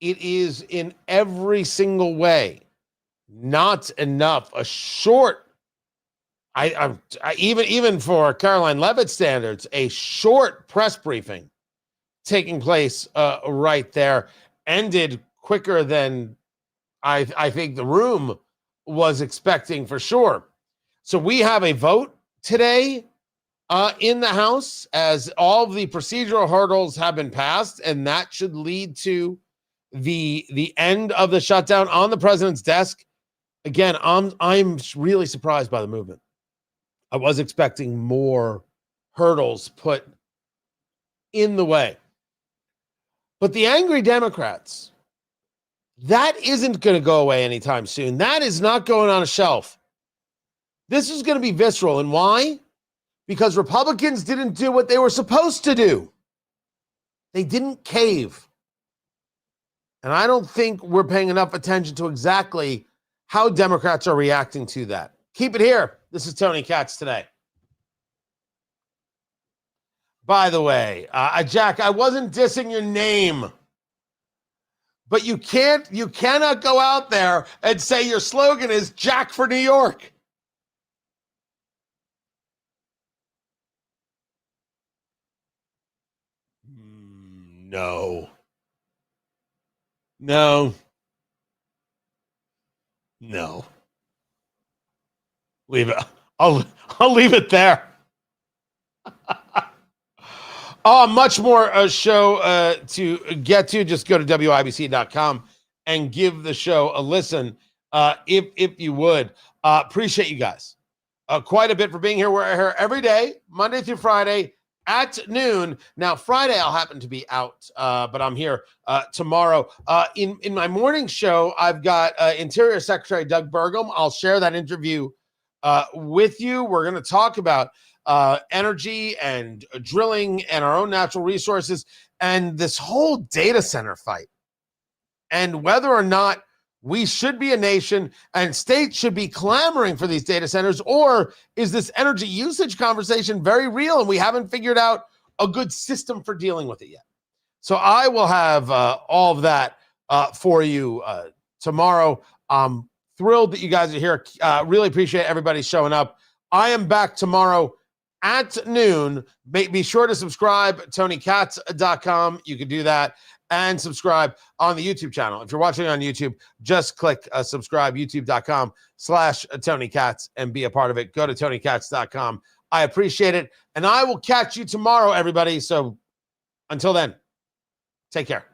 It is in every single way not enough. A short, even for Karoline Leavitt standards, a short press briefing taking place right there ended quicker than I think the room was expecting for sure. So we have a vote today in the House as all of the procedural hurdles have been passed, and that should lead to the end of the shutdown on the president's desk. Again, I'm really surprised by the movement. I was expecting more hurdles put in the way. But the angry Democrats, that isn't going to go away anytime soon. That is not going on a shelf. This is going to be visceral. And why? Because Republicans didn't do what they were supposed to do. They didn't cave. And I don't think we're paying enough attention to exactly how Democrats are reacting to that. Keep it here. This is Tony Katz Today. By the way, Jack, I wasn't dissing your name, but you cannot go out there and say your slogan is Jack for New York. No. Leave it. I'll leave it there. Much more show to get to. Just go to WIBC.com and give the show a listen if you would. Appreciate you guys quite a bit for being here. We're here every day, Monday through Friday at noon. Now, Friday I'll happen to be out, but I'm here tomorrow. In my morning show, I've got Interior Secretary Doug Burgum. I'll share that interview with you. We're going to talk about energy and drilling and our own natural resources and this whole data center fight and whether or not we should be a nation and states should be clamoring for these data centers, or is this energy usage conversation very real and we haven't figured out a good system for dealing with it yet? So I will have all of that for you tomorrow. I'm thrilled that you guys are here. Really appreciate everybody showing up. I am back tomorrow at noon. Be sure to subscribe, TonyKatz.com. You can do that. And subscribe on the YouTube channel. If you're watching on YouTube, just click subscribe, youtube.com/Tony Katz, and be a part of it. Go to TonyKatz.com. I appreciate it. And I will catch you tomorrow, everybody. So until then, take care.